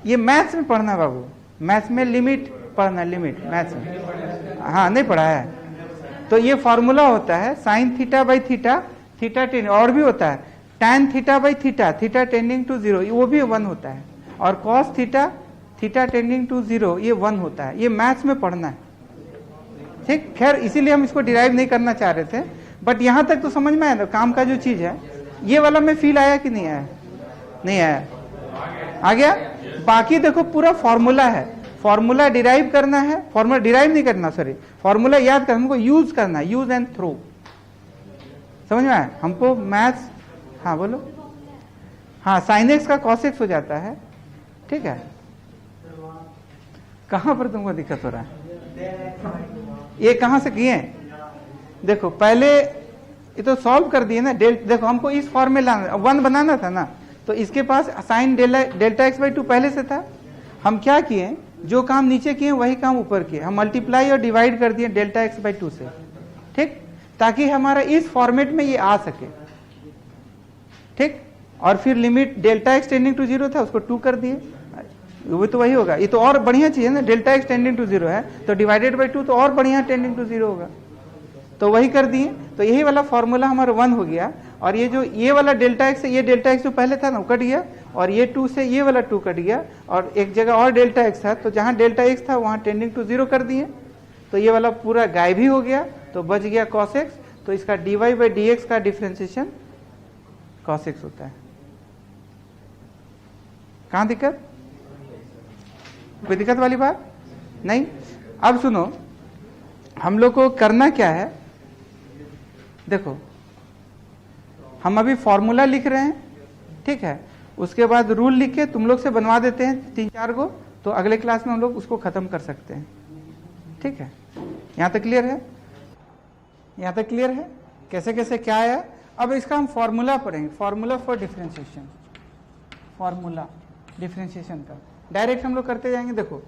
ये मैथ्स में पढ़ना बाबू, मैथ्स में लिमिट पढ़ना, लिमिट मैथ्स में, हाँ नहीं पढ़ा है। तो ये फॉर्मूला होता है sine theta by theta, theta ten, और भी होता है tan theta by theta, theta tending to 0, वो भी 1 होता है, और cos theta, theta tending to 0 ये 1 होता है। ये मैथ्स में पढ़ना है, ठीक। खैर इसीलिए हम इसको डिराइव नहीं करना चाह रहे थे, बट यहां तक तो समझ में आया ना काम का जो चीज है। ये वाला में फील आया कि नहीं आया? नहीं आया, आ गया। बाकी देखो पूरा फॉर्मूला है, फॉर्मूला डिराइव करना है, फॉर्मूला डिराइव नहीं करना, सॉरी फॉर्मूला याद करना, हमको यूज करना है, यूज एंड थ्रो। समझ में आया हमको मैथ्स? हाँ बोलो। हाँ साइन एक्स का कॉस एक्स हो जाता है, ठीक है। कहां पर तुमको दिक्कत हो रहा है? ये कहां से किए? देखो पहले ये तो सॉल्व कर दिए ना। देखो हमको इस फॉर्म में लाना, 1 बनाना था ना, तो इसके पास साइन डेल्टा एक्स बाई 2 पहले से था। हम क्या किए, जो काम नीचे किए वही काम ऊपर किए, हम मल्टीप्लाई और डिवाइड कर दिए डेल्टा एक्स बाई 2 से, ठीक, ताकि हमारा इस फॉर्मेट में ये आ सके, ठीक। और फिर limit delta x tending to 0 था, उसको 2 कर दिए, वो तो वही होगा। ये तो और बढ़िया चीज है ना, डेल्टा एक्स टेंडिंग टू 0 है तो डिवाइडेड बाई 2 तो और बढ़िया टेंडिंग टू 0 होगा, तो वही कर दिए। तो यही वाला फॉर्मूला हमारा 1 हो गया। और ये जो ये वाला डेल्टा एक्स है, ये डेल्टा एक्स जो पहले था ना वो कट गया, और ये 2 से ये वाला 2 कट गया, और एक जगह और डेल्टा एक्स था, तो जहां डेल्टा एक्स था वहां टेंडिंग टू 0 कर दिए, तो ये वाला पूरा गायब ही हो गया, तो बच गया cos x। तो इसका dy बाई dx का डिफ्रेंसिएशन cos x होता है। कहां दिक्कत? कोई दिक्कत वाली बात नहीं। अब सुनो, हम लोग को करना क्या है, देखो हम अभी फॉर्मूला लिख रहे हैं, ठीक है, उसके बाद रूल लिख के तुम लोग से बनवा देते हैं 3-4 को, तो अगले क्लास में हम लोग उसको खत्म कर सकते हैं, ठीक है। यहां तक क्लियर है? यहां तक क्लियर है कैसे कैसे क्या है? अब इसका हम फॉर्मूला पढ़ेंगे, formula for differentiation, formula differentiation का डायरेक्ट हम लोग करते जाएंगे। देखो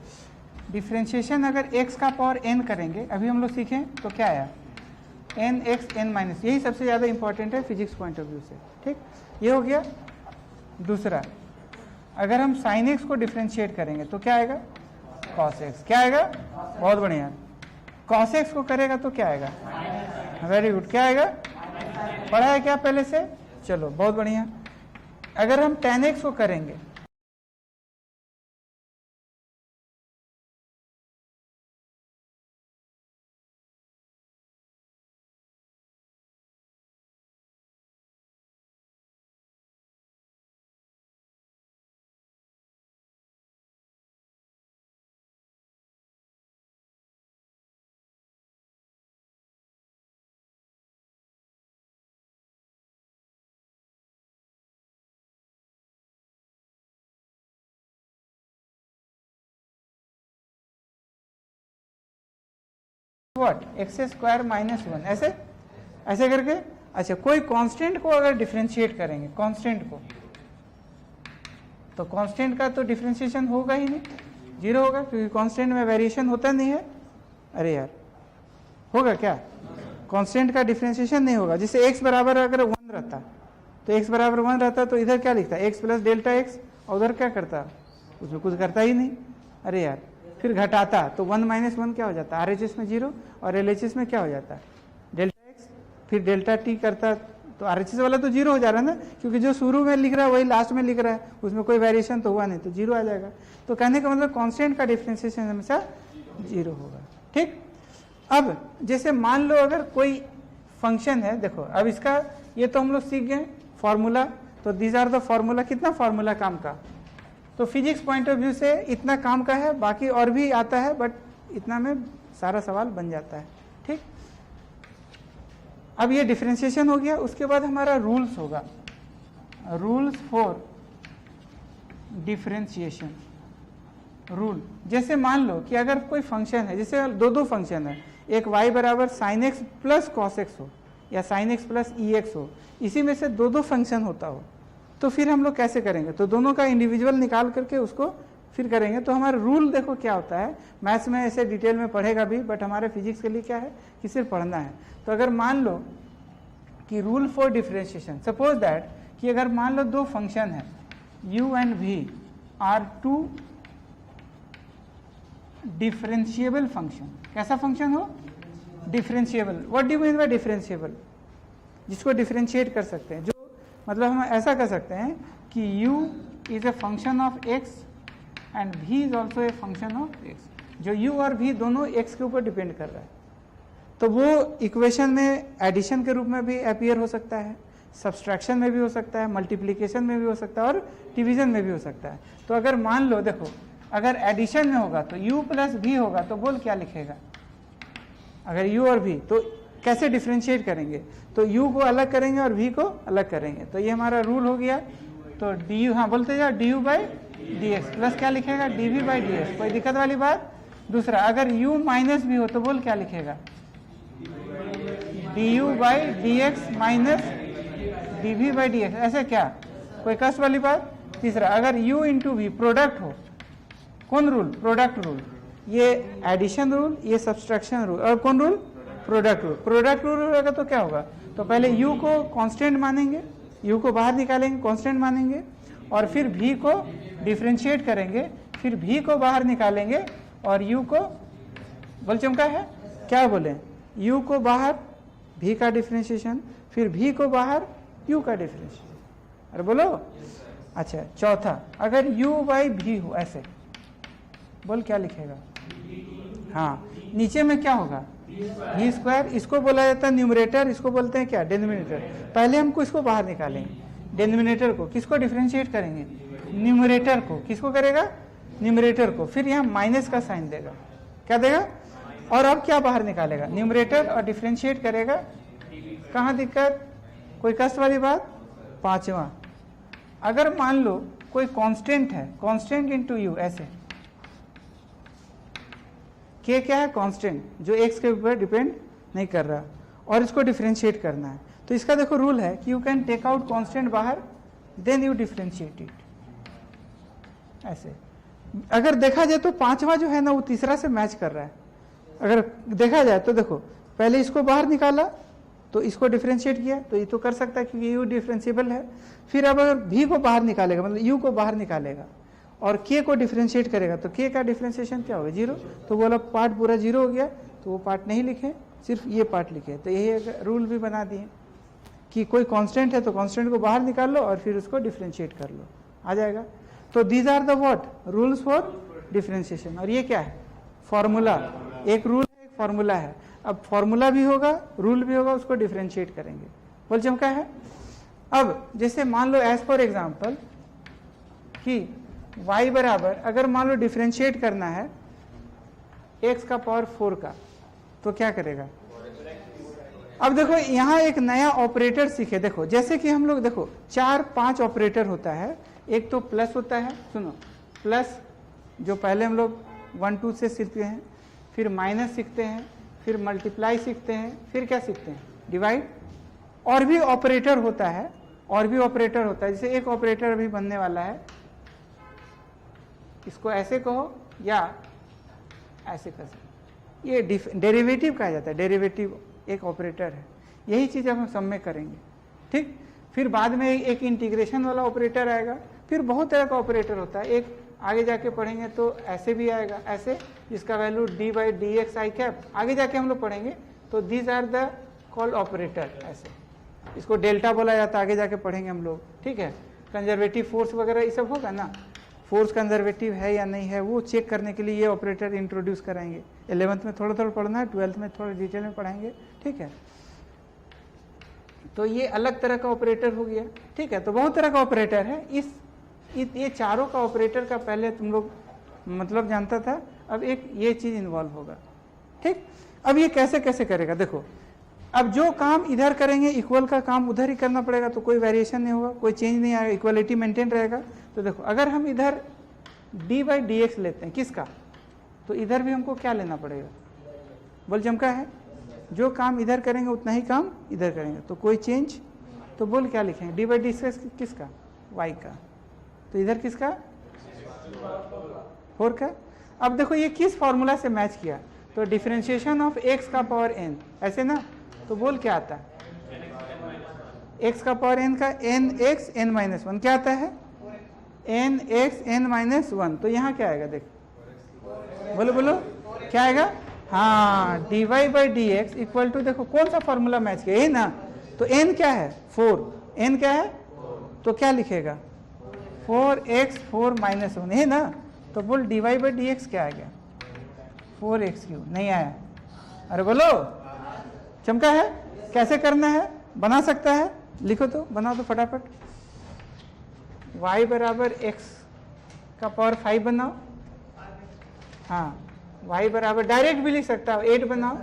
डिफरेंशिएशन अगर x का पावर n करेंगे, अभी हम लोग सीखें तो क्या आया, n x n माइनस, यही सबसे ज़्यादा इंपॉर्टेंट है फिजिक्स पॉइंट ऑफ व्यू से, ठीक। ये हो गया। दूसरा, अगर हम sin x को डिफरेंशिएट करेंगे तो क्या आएगा, cos x। क्या आएगा? बहुत बढ़िया। cos x को करेगा तो क्या आएगा, वेरी गुड। क्या आएगा? पढ़ा है क्या पहले से? चलो बहुत बढ़िया। अगर हम tan x को करेंगे, व्हाट, एक्स स्क्वायर माइनस 1, ऐसे ऐसे करके। अच्छा, कोई कांस्टेंट को अगर डिफरेंशिएट करेंगे, कांस्टेंट को, तो कांस्टेंट का तो डिफरेंशिएशन होगा ही नहीं, 0 होगा, क्योंकि कांस्टेंट में वेरिएशन होता नहीं है। अरे यार होगा क्या? कांस्टेंट का डिफरेंशिएशन नहीं होगा। जैसे x बराबर अगर 1 रहता, तो x बराबर 1 रहता तो इधर क्या लिखता, x प्लस डेल्टा एक्स, और उधर क्या करता, उसमें कुछ करता ही नहीं। अरे यार, फिर घटाता तो 1 माइनस 1 क्या हो जाता, RHS में 0, और LHS में क्या हो जाता है, डेल्टा एक्स, फिर डेल्टा टी करता, तो RHS वाला तो 0 हो जा रहा है ना, क्योंकि जो शुरू में लिख रहा है वही लास्ट में लिख रहा है, उसमें कोई वेरिएशन तो हुआ नहीं, तो 0 आ जाएगा। तो कहने का मतलब कांस्टेंट का डिफरेंशिएशन हमेशा 0 होगा, ठीक। अब जैसे मान लो अगर कोई फंक्शन है, देखो अब इसका ये तो हम लोग सीख गए फॉर्मूला, तो दीज आर द फॉर्मूला। कितना फॉर्मूला काम का, तो फिजिक्स पॉइंट ऑफ व्यू से इतना काम का है, बाकी और भी आता है, बट इतना में सारा सवाल बन जाता है, ठीक। अब ये डिफरेंशिएशन हो गया, उसके बाद हमारा रूल्स होगा, रूल्स फॉर डिफरेंशिएशन। रूल, जैसे मान लो कि अगर कोई फंक्शन है, जैसे दो फंक्शन है, एक y बराबर sine x plus cos x हो, या साइन एक्स प्लस ई एक्स हो, इसी में से दो फंक्शन होता हो, तो फिर हम लोग कैसे करेंगे, तो दोनों का इंडिविजुअल निकाल करके उसको फिर करेंगे। तो हमारा रूल देखो क्या होता है, मैथ्स में ऐसे डिटेल में पढ़ेगा भी, बट हमारे फिजिक्स के लिए क्या है कि सिर्फ पढ़ना है। तो अगर मान लो कि rule for differentiation, suppose that कि अगर मान लो दो फंक्शन है u and v are two differentiable function. कैसा फंक्शन हो, differentiable. What do you mean by differentiable, जिसको डिफरेंशिएट कर सकते हैं, जो मतलब हम ऐसा कर सकते हैं कि u is a function of x and v is also a function of x। जो u और v दोनों x के ऊपर डिपेंड कर रहा है, तो वो इक्वेशन में एडिशन के रूप में भी अपीयर हो सकता है, सब्सट्रैक्शन में भी हो सकता है, मल्टीप्लिकेशन में भी हो सकता है और डिवीजन में भी हो सकता है। तो अगर मान लो देखो, अगर एडिशन में होगा तो u प्लस v होगा, तो बोल क्या लिखेगा? अगर u और v, तो कैसे डिफ्रेंशिएट करेंगे? तो u को अलग करेंगे और v को अलग करेंगे। तो ये हमारा रूल हो गया। तो du, हाँ बोलते जाओ, du by d x plus क्या लिखेगा? dv by d x. कोई दिक्कत वाली बात? दूसरा, अगर u माइनस v हो तो बोल क्या लिखेगा? du by d x minus dv by d x. ऐसे क्या? कोई कष्ट वाली बात? तीसरा, अगर u इंटू वी प्रोडक्ट हो, कौन रूल? Product rule. ये एडिशन रूल, ये सब्सट्रैक्शन रूल, और कौन rule? Product rule. Product rule होगा तो क्या होगा? तो पहले u को कांस्टेंट मानेंगे, u को बाहर निकालेंगे, कांस्टेंट मानेंगे, और फिर v को डिफरेंशिएट करेंगे, फिर v को बाहर निकालेंगे और u को, बोल चमका है क्या बोले? u को बाहर v का डिफरेंशिएशन, फिर v को बाहर u का डिफरेंशिएशन। अरे बोलो। अच्छा, चौथा, अगर u बाई v हो, ऐसे बोल क्या लिखेगा? हाँ, नीचे में क्या होगा? v square. इसको बोला जाता है न्यूमरेटर, इसको बोलते हैं क्या? डिनोमिनेटर। पहले हमको इसको बाहर निकालेंगे, डिनोमिनेटर को। किसको डिफरेंशिएट करेंगे? न्यूमरेटर को। किसको करेगा? न्यूमरेटर को। फिर यहाँ माइनस का साइन देगा, क्या देगा? और अब क्या बाहर निकालेगा? न्यूमरेटर, और डिफरेंशिएट करेगा। कहाँ दिक्कत? कोई कष्ट वाली बात? पांचवा, अगर मान लो कोई कांस्टेंट है, कांस्टेंट इनटू यू, ऐसे के क्या है? कांस्टेंट, जो x के ऊपर डिपेंड नहीं कर रहा, और इसको डिफरेंशिएट करना है। तो इसका देखो रूल है कि you can take out constant बाहर, देन यू डिफरेंशिएट इट। ऐसे अगर देखा जाए तो पांचवा जो है ना, वो तीसरा से मैच कर रहा है। अगर देखा जाए तो देखो, पहले इसको बाहर निकाला तो इसको डिफरेंशिएट किया, तो ये तो कर सकता है क्योंकि u डिफरेंशिएबल है। फिर अब अगर v को बाहर निकालेगा, मतलब u को बाहर निकालेगा और k को डिफरेंशिएट करेगा, तो k का डिफरेंशिएशन क्या होगा? जीरो। तो बोला पार्ट पूरा जीरो हो गया, तो वो पार्ट नहीं लिखे, सिर्फ ये पार्ट लिखे। तो यही रूल भी बना दिए कि कोई कांस्टेंट है तो कांस्टेंट को बाहर निकाल लो और फिर उसको डिफरेंशिएट कर लो, आ जाएगा। तो these are the what? Rules for differentiation. और ये क्या है? फॉर्मूला। एक रूल है, एक फॉर्मूला है। अब फॉर्मूला भी होगा, रूल भी होगा, उसको डिफरेंशिएट करेंगे। बोल चमका है। अब जैसे मान लो एज फॉर एग्जांपल कि y बराबर, अगर मान लो डिफरेंशिएट करना है x का पावर 4 का, तो क्या करेगा? अब देखो यहाँ एक नया ऑपरेटर सीखे। देखो जैसे कि हम लोग देखो 4-5 ऑपरेटर होता है। एक तो प्लस होता है, सुनो, प्लस जो पहले हम लोग 1-2 से सीखते हैं, फिर माइनस सीखते हैं, फिर मल्टीप्लाई सीखते हैं, फिर क्या सीखते हैं? डिवाइड। और भी ऑपरेटर होता है, और भी ऑपरेटर होता है। जैसे एक ऑपरेटर अभी बनने वाला है, इसको ऐसे कहो या ऐसे कर सकते, ये डेरिवेटिव कहा जाता है। डेरिवेटिव एक ऑपरेटर है। यही चीज हम सब में करेंगे, ठीक। फिर बाद में एक इंटीग्रेशन वाला ऑपरेटर आएगा। फिर बहुत तरह का ऑपरेटर होता है। एक आगे जाके पढ़ेंगे तो ऐसे भी आएगा, ऐसे, जिसका value d by d x i cap. आगे जाके हम लोग पढ़ेंगे तो these are the called operator. ऐसे इसको डेल्टा बोला जाता है, आगे जाके पढ़ेंगे हम लोग, ठीक है। कंजर्वेटिव फोर्स वगैरह ये सब होगा ना, फोर्स कंजर्वेटिव है या नहीं है वो चेक करने के लिए ये ऑपरेटर इंट्रोड्यूस कराएंगे। 11th में थोड़ा थोड़ा पढ़ना है, 12th में थोड़ा डिटेल में पढ़ाएंगे, ठीक है। तो ये अलग तरह का ऑपरेटर हो गया, ठीक है। तो बहुत तरह का ऑपरेटर है। ये चारों का ऑपरेटर का पहले तुम लोग मतलब जानता था, अब एक ये चीज इन्वॉल्व होगा, ठीक। अब ये कैसे कैसे करेगा देखो, अब जो काम इधर करेंगे इक्वल का काम उधर ही करना पड़ेगा, तो कोई वेरिएशन नहीं होगा, कोई चेंज नहीं आएगा, इक्वलिटी मेंटेन रहेगा। तो देखो अगर हम इधर डी बाई डी एक्स लेते हैं किसका, तो इधर भी हमको क्या लेना पड़ेगा? बोल चमका है, जो काम इधर करेंगे उतना ही काम इधर करेंगे, तो कोई चेंज। तो बोल क्या लिखेंगे? डी बाई डी एक्स किसका? वाई का। तो इधर किसका? 4 का। अब देखो ये किस फॉर्मूला से मैच किया, तो डिफरेंशिएशन ऑफ एक्स का पावर एन, ऐसे ना। तो बोल क्या आता है? एक्स का पावर एन का एन एक्स एन माइनस 1 क्या आता है? N x n minus 1। तो यहाँ क्या आएगा देख, बोलो बोलो क्या आएगा? हाँ, d y by d x equal to, देखो कौन सा फॉर्मूला मैच किया, ये ना। तो एन क्या है? 4। एन क्या है? तो क्या लिखेगा? 4x 4 माइनस 1 है ना। तो बोल dy बाई डी एक्स क्या आ गया 4x3। नहीं आया, अरे बोलो चमका है। कैसे करना है, बना सकता है, लिखो तो, बना दो फटाफट। y बराबर x का पावर 5 बनाओ। हाँ, y बराबर डायरेक्ट भी लिख सकता हो 8 बनाओ।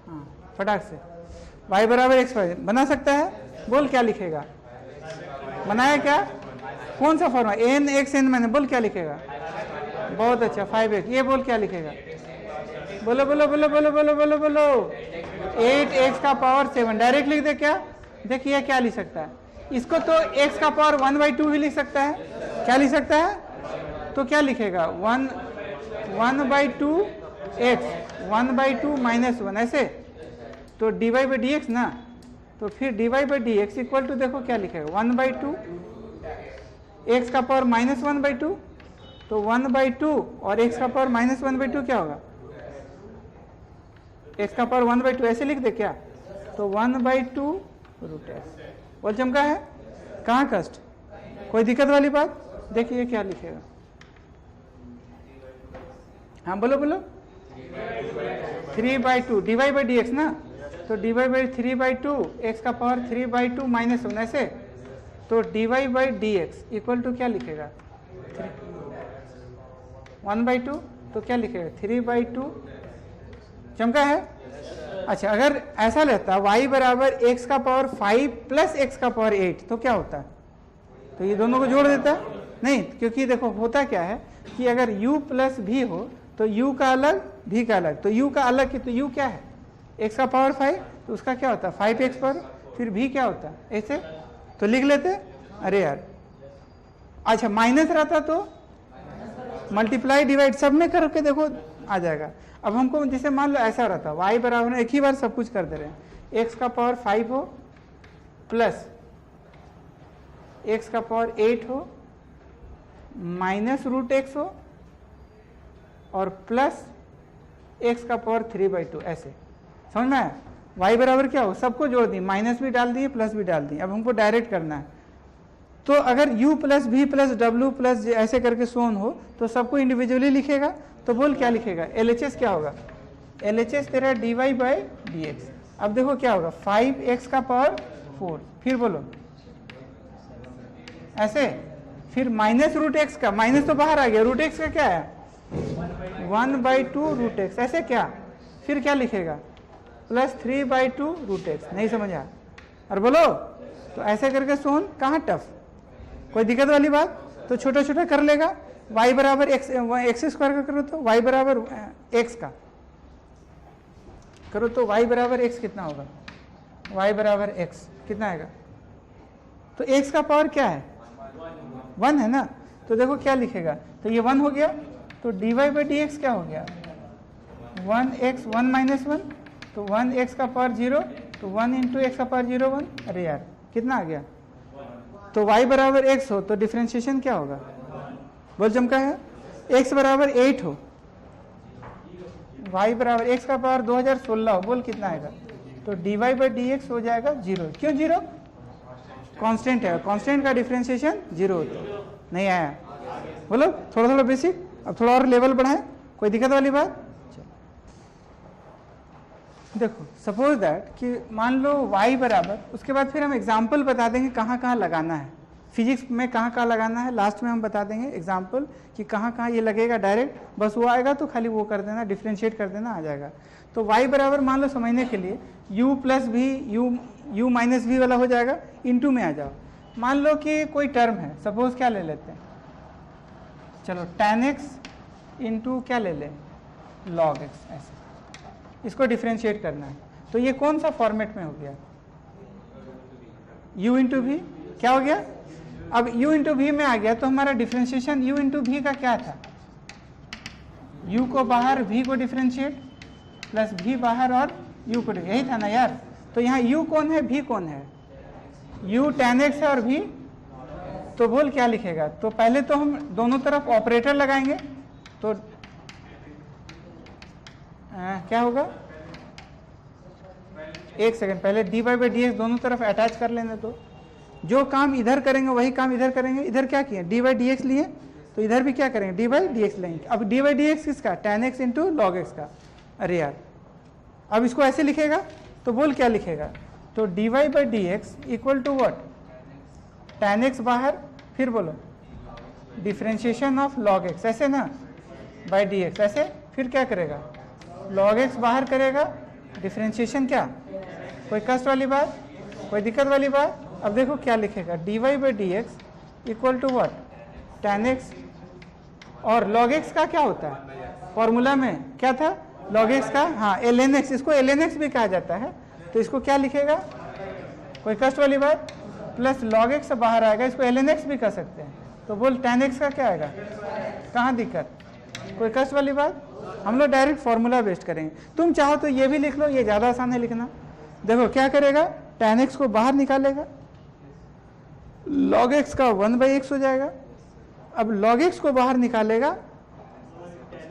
हाँ फटाक से, y बराबर x बना सकता है। बोल क्या लिखेगा, बनाया क्या, कौन सा फॉर्मूला, एन एक्स एन मैंने, बोल क्या लिखेगा। बहुत अच्छा, 5x। ये बोल क्या लिखेगा, बोलो बोलो बोलो बोलो बोलो बोलो बोलो 8x का पावर 7 डायरेक्ट लिख दे क्या। देखिए क्या लिख सकता है, इसको तो x का पावर 1/2 भी लिख सकता है। क्या लिख सकता है, तो क्या लिखेगा 1/2 x 1/2 माइनस 1 ऐसे। तो dy बाई डी एक्स ना, तो फिर dy by d x equal to देखो क्या लिखेगा 1/2 x का पावर -1/2। तो 1/2 और x का पावर -1/2 क्या होगा, x का पावर 1/2 ऐसे लिख दे क्या। तो 1/2 रूट एक्स। बोल चमका है, कहाँ कष्ट, कोई दिक्कत वाली बात। देखिए क्या लिखेगा, हाँ बोलो बोलो 3/2 dy बाई डी एक्स ना। तो dy बाई 3/2 x का पावर 3/2 माइनस 1 ऐसे। तो dy by d x equal to क्या लिखेगा 1/2। तो क्या लिखेगा 3/2। चमका है। अच्छा, अगर ऐसा लेता y बराबर x का पावर 5 प्लस x का पावर 8 तो क्या होता है, तो ये दोनों को जोड़ देता है। नहीं, क्योंकि देखो होता क्या है कि अगर u प्लस v हो तो u का अलग v का अलग, तो u का अलग कि तो u क्या है x का पावर 5, तो उसका क्या होता है 5x पर, फिर v क्या होता है ऐसे, तो लिख लेते। अरे यार, अच्छा माइनस रहता तो मल्टीप्लाई डिवाइड सब में करके देखो आ जाएगा। अब हमको जैसे मान लो ऐसा रहता y बराबर एक ही बार सब कुछ कर दे रहे हैं, x का पावर 5 हो प्लस x का पावर 8 हो माइनस रूट x हो और प्लस x का पावर 3/2 ऐसे। समझ में आया, y बराबर क्या हो, सबको जोड़ दी, माइनस भी डाल दिए प्लस भी डाल दिए। अब हमको डायरेक्ट करना है, तो अगर u plus v plus w plus ऐसे करके सोन हो तो सबको इंडिविजुअली लिखेगा। तो बोल क्या लिखेगा, LHS क्या होगा, LHS तेरा dy बाई डी एक्स। अब देखो क्या होगा 5x का पावर 4, फिर बोलो ऐसे, फिर माइनस रूट एक्स का, माइनस तो बाहर आ गया, रूट एक्स का क्या है 1/2 रूट एक्स ऐसे क्या, फिर क्या लिखेगा प्लस 3/2 रूट एक्स। नहीं समझा, और बोलो तो ऐसे करके सोन, कहाँ टफ, कोई दिक्कत वाली बात। तो छोटा छोटा कर लेगा, y बराबर एक्स स्क्वायर का करो तो y बराबर x का करो तो y बराबर x कितना होगा, y बराबर x कितना आएगा, तो x का पावर क्या है 1 है ना। तो देखो क्या लिखेगा, तो ये 1 हो गया, तो dy बाई डी एक्स क्या हो गया 1x 1 माइनस 1, तो 1x का पावर 0, तो 1 इंटू एक्स का पावर 0 1। अरे यार कितना आ गया, तो y बराबर x हो तो डिफ्रेंशिएशन क्या होगा, बोल चमका है, x बराबर 8 हो, y बराबर x का पावर 2016 हो, बोल कितना आएगा, तो dy बाई डी एक्स हो जाएगा 0। क्यों 0, कांस्टेंट है, कांस्टेंट का डिफ्रेंशिएशन 0 होता है। नहीं आया, बोलो थोड़ा थोड़ा बेसिक, अब थोड़ा और लेवल बढ़ाएं, कोई दिक्कत वाली बात। देखो सपोज दैट कि मान लो y बराबर, उसके बाद फिर हम एग्जाम्पल बता देंगे कहाँ कहाँ लगाना है, फिजिक्स में कहाँ कहाँ लगाना है, लास्ट में हम बता देंगे एग्जाम्पल कि कहाँ कहाँ ये लगेगा डायरेक्ट, बस वो आएगा तो खाली वो कर देना, डिफ्रेंशिएट कर देना, आ जाएगा। तो y बराबर मान लो समझने के लिए u प्लस भी u माइनस भी वाला हो जाएगा, इनटू में आ जाओ। मान लो कि कोई टर्म है, सपोज क्या ले लेते हैं, चलो tan x इंटू क्या ले लें log x, ऐसे इसको डिफ्रेंशिएट करना है। तो ये कौन सा फॉर्मेट में हो गया, u इंटू भी क्या हो गया, अब u इंटू भी में आ गया, तो हमारा डिफ्रेंशिएशन u इंटू भी का क्या था, u को बाहर v को डिफ्रेंशिएट प्लस v बाहर और u को, यही था ना यार। तो यहाँ u कौन है v कौन है, u tan x है और v, तो बोल क्या लिखेगा, तो पहले तो हम दोनों तरफ ऑपरेटर लगाएंगे, तो क्या होगा एक सेकंड, पहले dy बाई डी एक्स दोनों तरफ अटैच कर लेने दो। जो काम इधर करेंगे वही काम इधर करेंगे। इधर क्या किए, dy बाई डी एक्स लिए, तो इधर भी क्या करेंगे, dy बाई डी एक्स लेंगे। अब dy बाई डी एक्स किसका, tan x into log x का। अरे यार, अब इसको ऐसे लिखेगा तो बोल क्या लिखेगा, तो dy by d x equal to what, tan x बाहर, फिर बोलो डिफ्रेंशिएशन ऑफ लॉग एक्स, ऐसे ना, बाई डी एक्स ऐसे, फिर क्या करेगा, लॉग एक्स बाहर करेगा, डिफ्रेंशिएशन क्या, कोई कष्ट वाली बात, कोई दिक्कत वाली बात। अब देखो क्या लिखेगा, dy by d x equal to what, tan x, और log x का क्या होता है, फॉर्मूला में क्या था, log x का, हाँ ln x, इसको ln x भी कहा जाता है, तो इसको क्या लिखेगा, कोई कष्ट वाली बात, प्लस log x से बाहर आएगा, इसको ln x भी कह सकते हैं, तो बोल tan x का क्या आएगा, कहाँ दिक्कत, कोई कष्ट वाली बात। हम लोग डायरेक्ट फॉर्मूला बेस्ड करेंगे, तुम चाहो तो ये भी लिख लो, ये ज़्यादा आसान है लिखना। देखो क्या करेगा, tan x को बाहर निकालेगा, log x का 1/x हो जाएगा। अब log x को बाहर निकालेगा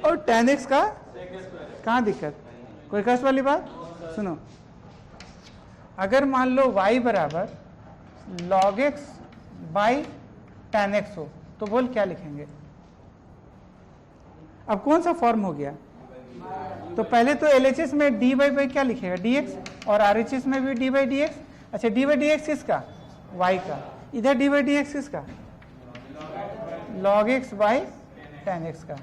और tan x का, कहाँ दिक्कत, कोई कष्ट वाली बात। सुनो, अगर मान लो y बराबर log x by tan x हो, तो बोल क्या लिखेंगे। अब कौन सा फॉर्म हो गया, तो पहले तो LHS में dy बाई क्या लिखेगा, dx, और RHS में भी dy बाई dx। अच्छा, dy बाई dx किसका, y का, इधर dy बाई dx किसका, log x by tan x का,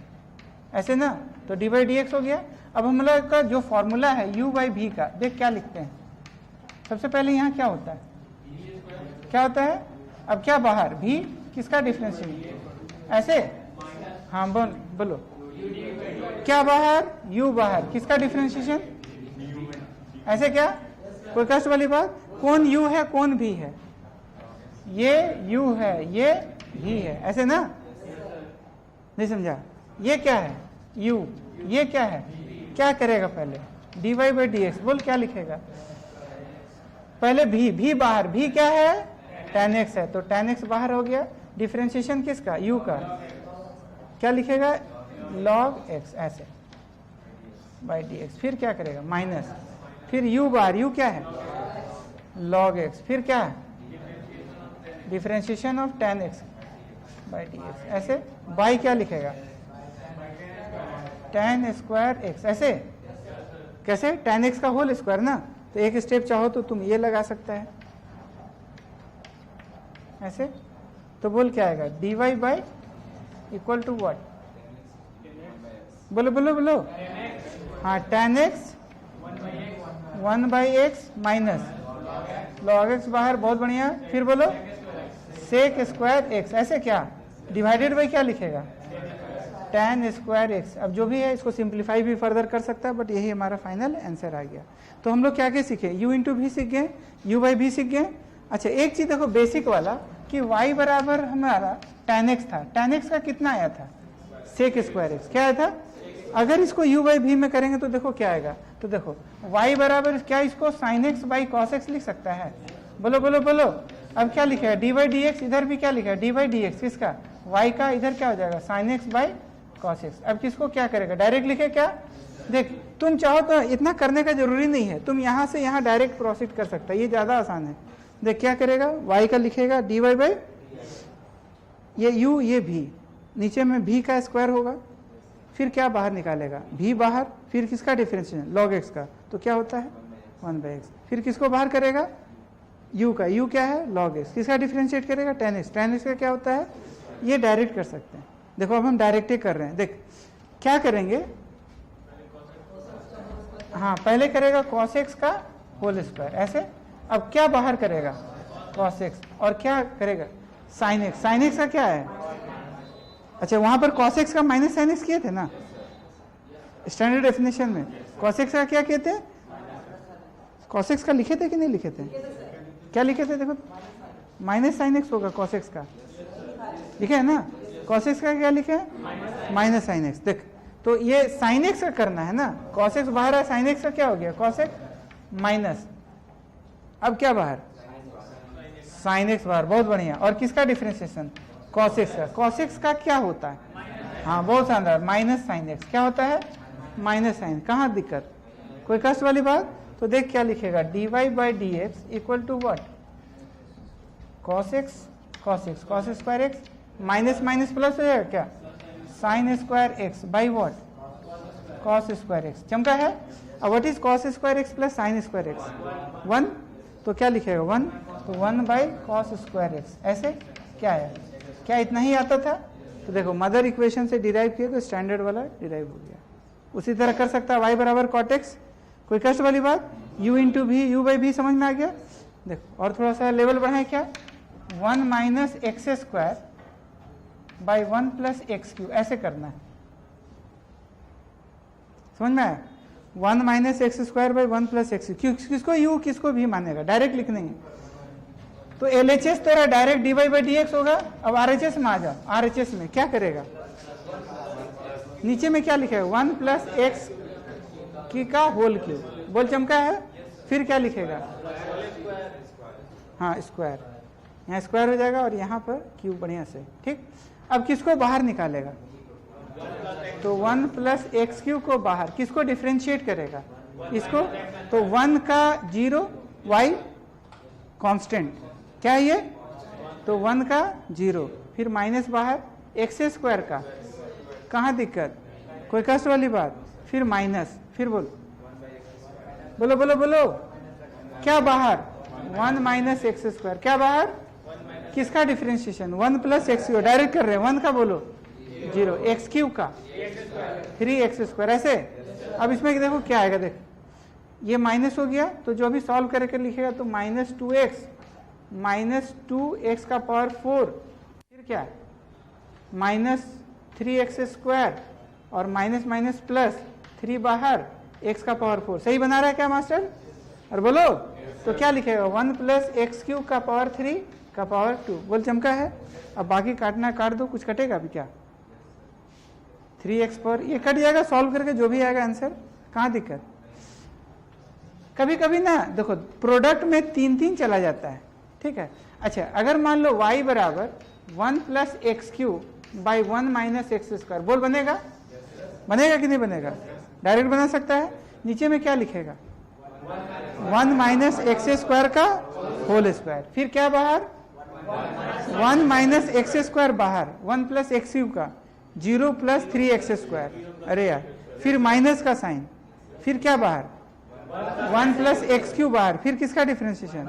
ऐसे ना, तो dy बाई dx हो गया। अब हम लोग का जो फॉर्मूला है u बाई v का, देख क्या लिखते हैं, सबसे पहले यहाँ क्या होता है, क्या होता है, अब क्या बाहर, v किसका डिफरेंशियल, ऐसे, हाँ बोलो, क्या बाहर, u बाहर, किसका डिफरेंशिएशन, ऐसे क्या, कोई कष्ट वाली बात, कौन u है कौन v है, ये u है ये v है, ऐसे ना, नहीं समझा, ये क्या है u, ये क्या है, क्या करेगा पहले, dy बाई डी एक्स, बोल क्या लिखेगा, पहले v बाहर, v क्या है, tan x है, तो tan x बाहर हो गया, डिफरेंशिएशन किसका, u का, क्या लिखेगा, log x, ऐसे बाई डी एक्स, फिर क्या करेगा, माइनस, फिर u बाहर, u क्या है, log x, फिर क्या है, differentiation of tan x by d x, ऐसे, बाई क्या लिखेगा, tan स्क्वायर x, ऐसे कैसे, tan x का होल स्क्वायर ना, तो एक स्टेप चाहो तो तुम ये लगा सकता है, ऐसे, तो बोल क्या आएगा, dy by equal to what, बोलो बोलो बोलो, हाँ tan x 1/x minus log x बाहर, बहुत बढ़िया, फिर बोलो sec स्क्वायर x, ऐसे क्या, डिवाइडेड बाई क्या लिखेगा, tan स्क्वायर x। अब जो भी है इसको सिंप्लीफाई भी फर्दर कर सकता है, बट यही हमारा फाइनल आंसर आ गया। तो हम लोग क्या क्या सीखे, u इंटू भी सीख गए, u बाई भी सीख गए। अच्छा, एक चीज देखो बेसिक वाला, कि y बराबर हमारा tan x था, tan x का कितना आया था, sec स्क्वायर x, क्या आया था। अगर इसको u बाई भी में करेंगे तो देखो क्या आएगा, तो देखो y बराबर क्या, इसको sin x by cos x लिख सकता है, बोलो बोलो बोलो। अब क्या लिखेगा, डी बाई डी एक्स, इधर भी क्या लिखा है, डी बाई डी एक्स, किसका, y का, इधर क्या हो जाएगा, sin x by cos x। अब किसको क्या करेगा, डायरेक्ट लिखे क्या, देख तुम चाहो तो इतना करने का जरूरी नहीं है, तुम यहाँ से यहाँ डायरेक्ट प्रोसीड कर सकता है, ये ज्यादा आसान है। देख क्या करेगा, y का लिखेगा डी वाई बाई, ये u ये v, नीचे में v का स्क्वायर होगा, फिर क्या बाहर निकालेगा, v बाहर, फिर किसका डिफरेंशिएशन, log x का, तो क्या होता है 1/x, फिर किसको बाहर करेगा, u का, u क्या है log x, किसका डिफरेंशिएट करेगा, tan x, tan x का क्या होता है, ये डायरेक्ट कर सकते हैं। देखो अब हम डायरेक्ट ही कर रहे हैं, देख क्या करेंगे, हाँ पहले करेगा cos x का होल स्क्वायर, ऐसे, अब क्या बाहर करेगा cos x, और क्या करेगा sin x, sin x का क्या है, अच्छा वहां पर cos x का माइनस sin x किए थे ना स्टैंडर्ड डेफिनेशन में, cos x का क्या कहते हैं, cos x का लिखे थे कि नहीं लिखे थे, क्या लिखे थे, देखो माइनस sin x होगा cos x का, लिखे है ना, cos x का क्या लिखे है माइनस sin x। देख तो ये sin x का करना है ना, cos x बाहर है, sin x का क्या हो गया cos x माइनस, अब क्या बाहर sin x बाहर, बहुत बढ़िया, और किसका डिफरेंशिएशन cos x का, cos x का क्या होता है, हाँ बहुत शानदार, माइनस sin x क्या होता है माइनस sin, कहाँ दिक्कत, कोई कष्ट वाली बात, तो देख क्या लिखेगा, dy by d x equal to what, cos x cos square x minus minus plus हो जाएगा क्या, sine square x by what, cos square x. चमका है। अब what is cos square x plus sine square x, 1, तो क्या लिखेगा 1, तो 1 बाई कॉस स्क्वायर एक्स। ऐसे क्या है, क्या इतना ही आता था? तो देखो मदर इक्वेशन से डिराइव किया तो स्टैंडर्ड वाला डिराइव हो गया। उसी तरह कर सकता है y बराबर कॉट एक्स, कोई कष्ट वाली बात, u इंटू भी, यू बाई भी समझ में आ गया। देखो और थोड़ा सा लेवल बढ़ाए क्या, 1 minus x square by 1 plus x Q, ऐसे करना है। समझ में आया, 1 minus x square by 1 plus x Q, किसको u किसको भी मानेगा, डायरेक्ट लिख देंगे। तो LHS तेरा direct dy by d x होगा। अब RHS में आ जा, RHS में क्या करेगा, नीचे में क्या लिखेगा, 1 प्लस एक्स की का होल क्यूब, बोल चमका है। फिर क्या लिखेगा, हाँ स्क्वायर, यहाँ स्क्वायर हो जाएगा और यहाँ पर क्यूब बढ़िया से, ठीक। अब किसको बाहर निकालेगा, तो 1 प्लस एक्स क्यू को बाहर, किसको डिफ्रेंशिएट करेगा, इसको। तो 1 का 0, y कांस्टेंट, क्या है ये, तो 1 का 0, फिर माइनस बाहर एक्स स्क्वायर का, कहाँ दिक्कत, कोई कष्ट वाली बात, फिर माइनस, फिर बोलो बोलो बोलो, क्या बाहर, 1 माइनस एक्स स्क्वायर, क्या बाहर, किसका differentiation, 1 plus x Q, direct कर रहे हैं, 1 का बोलो 0, एक्स क्यू का 3x स्क्वायर, ऐसे। अब इसमें देखो क्या आएगा, देख ये माइनस हो गया, तो जो भी सॉल्व करके लिखेगा तो माइनस 2x का पावर 4, फिर क्या माइनस 3x स्क्वायर और माइनस माइनस प्लस 3 बाहर, x का पावर 4, सही बना रहा है क्या मास्टर, और बोलो तो क्या लिखेगा, 1 प्लस एक्स क्यूब का पावर 3 का पावर 2, बोल चमका है। अब बाकी काटना काट दो, कुछ कटेगा अभी क्या, 3x पर ये कट जाएगा, सॉल्व करके जो भी आएगा आंसर, कहाँ दिक्कत। कभी कभी ना देखो प्रोडक्ट में 3 चला जाता है, ठीक है। अच्छा अगर मान लो y बराबर 1 plus x cube by 1 minus x square, बोल बनेगा, बनेगा कि नहीं बनेगा, डायरेक्ट बना सकता है। नीचे में क्या लिखेगा, 1 माइनस एक्स स्क्वायर का होल स्क्वायर, फिर क्या बाहर, 1 माइनस एक्स स्क्वायर बाहर, 1 प्लस एक्स क्यूब का 0 प्लस 3x स्क्वायर, अरे यार, फिर माइनस का साइन, फिर क्या बाहर, 1 प्लस एक्स क्यूब बाहर, फिर किसका डिफरेंशिएशन,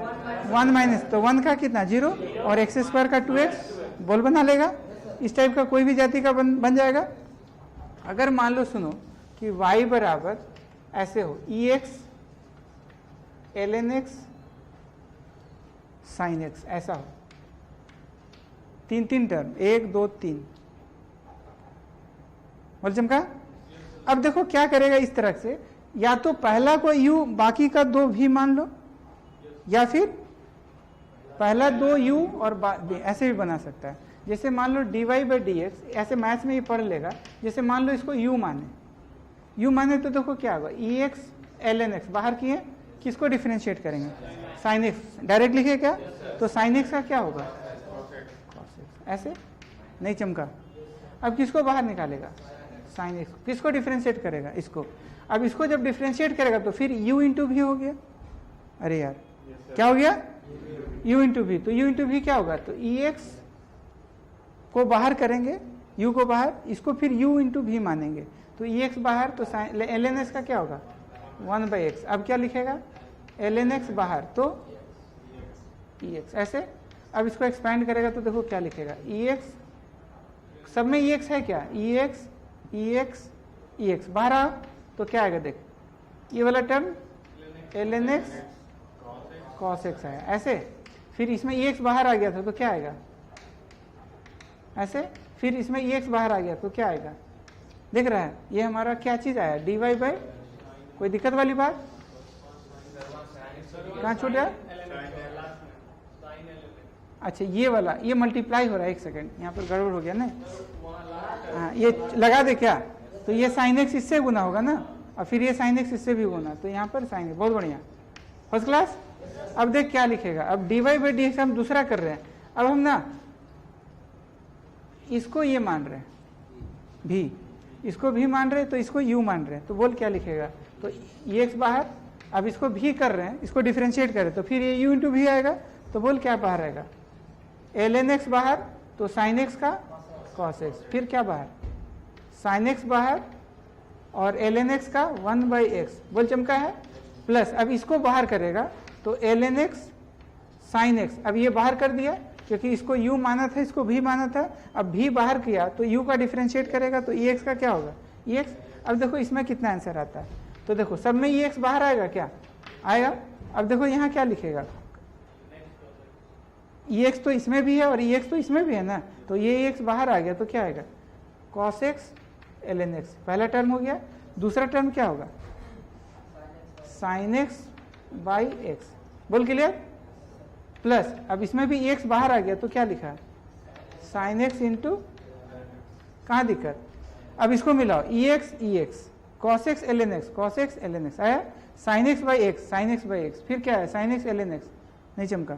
1 माइनस, तो 1 का कितना 0 और एक्स स्क्वायर का 2x, बोल बना लेगा। इस टाइप का कोई भी जाति का बन जाएगा। अगर मान लो सुनो कि y बराबर ऐसे हो, ex ln x sin x, ऐसा हो, 3 टर्म, 1 2 3, बोल चमका। अब देखो क्या करेगा, इस तरह से या तो पहला को u बाकी का 2 भी मान लो, या फिर पहला 2 u और ऐसे भी बना सकता है। जैसे मान लो dy बाई डी एक्स, ऐसे मैथ्स में ये पढ़ लेगा। जैसे मान लो इसको u माने तो देखो क्या होगा, ex ln x बाहर किए, किसको डिफरेंशिएट करेंगे, sin x, डायरेक्ट लिखे क्या, तो sin x का क्या होगा, cos x, ऐसे नहीं चमका। अब किसको बाहर निकालेगा, sin x, किसको डिफरेंशिएट करेगा, इसको। अब इसको जब डिफरेंशिएट करेगा तो फिर u इंटू भी हो गया, अरे यार क्या हो गया, u इंटू भी, तो u इंटू भी क्या होगा, तो ex को बाहर करेंगे, u को बाहर, इसको फिर u इंटू भी मानेंगे, तो ex बाहर, तो ln x का क्या होगा 1 बाई एक्स। अब क्या लिखेगा, ln x बाहर तो ex, ऐसे। अब इसको एक्सपैंड करेगा तो देखो क्या लिखेगा, ex, सब में ex है क्या, ex बाहर आओ तो क्या आएगा, देख ये वाला term ln x cos x आया, ऐसे। फिर इसमें ex बाहर आ गया था तो क्या आएगा, ऐसे। फिर इसमें ex बाहर आ गया तो क्या आएगा, दिख रहा है, ये हमारा क्या चीज आया, dy बाई, कोई दिक्कत वाली बात, कहाँ छूट गया, अच्छा ये वाला, ये मल्टीप्लाई हो रहा है, एक सेकंड यहाँ पर गड़बड़ हो गया ना, हाँ ये लगा दे क्या, तो ये sin x इससे गुना होगा ना, और फिर ये sin x इससे भी गुना, तो यहाँ पर sin x, बहुत बढ़िया, फर्स्ट क्लास। अब देख क्या लिखेगा, अब dy बाई डी एक्स हम दूसरा कर रहे हैं। अब हम ना इसको ये मान रहे हैं भी, इसको भी मान रहे हैं, तो इसको u मान रहे हैं, तो बोल क्या लिखेगा, तो ex बाहर अब इसको भी कर रहे हैं, इसको डिफ्रेंशिएट करें तो फिर ये u इंटू भी आएगा, तो बोल क्या बाहर आएगा, ln x बाहर, तो sin x का cos x, फिर क्या बाहर, sin x बाहर और ln x का 1/x, बोल चमका है, प्लस अब इसको बाहर करेगा तो ln x sin x, अब ये बाहर कर दिया क्योंकि इसको u माना था, इसको भी माना था, अब भी बाहर किया तो u का डिफ्रेंशिएट करेगा तो ex का क्या होगा, ex। अब देखो इसमें कितना आंसर आता है, तो देखो सब में ex बाहर आएगा, क्या आएगा। अब देखो यहाँ क्या लिखेगा, ex तो इसमें भी है और ex तो इसमें भी है ना, तो ये ex बाहर आ गया तो क्या आएगा, cos x ln x, पहला टर्म हो गया। दूसरा टर्म क्या होगा, sin x by x, बोल क्लियर, प्लस अब इसमें भी x बाहर आ गया तो क्या लिखा, sin x इंटू, कहाँ दिक्कत, अब इसको मिलाओ, ex cos x ln x आया, sin x by x, फिर क्या है sin x ln x, नहीं चमका।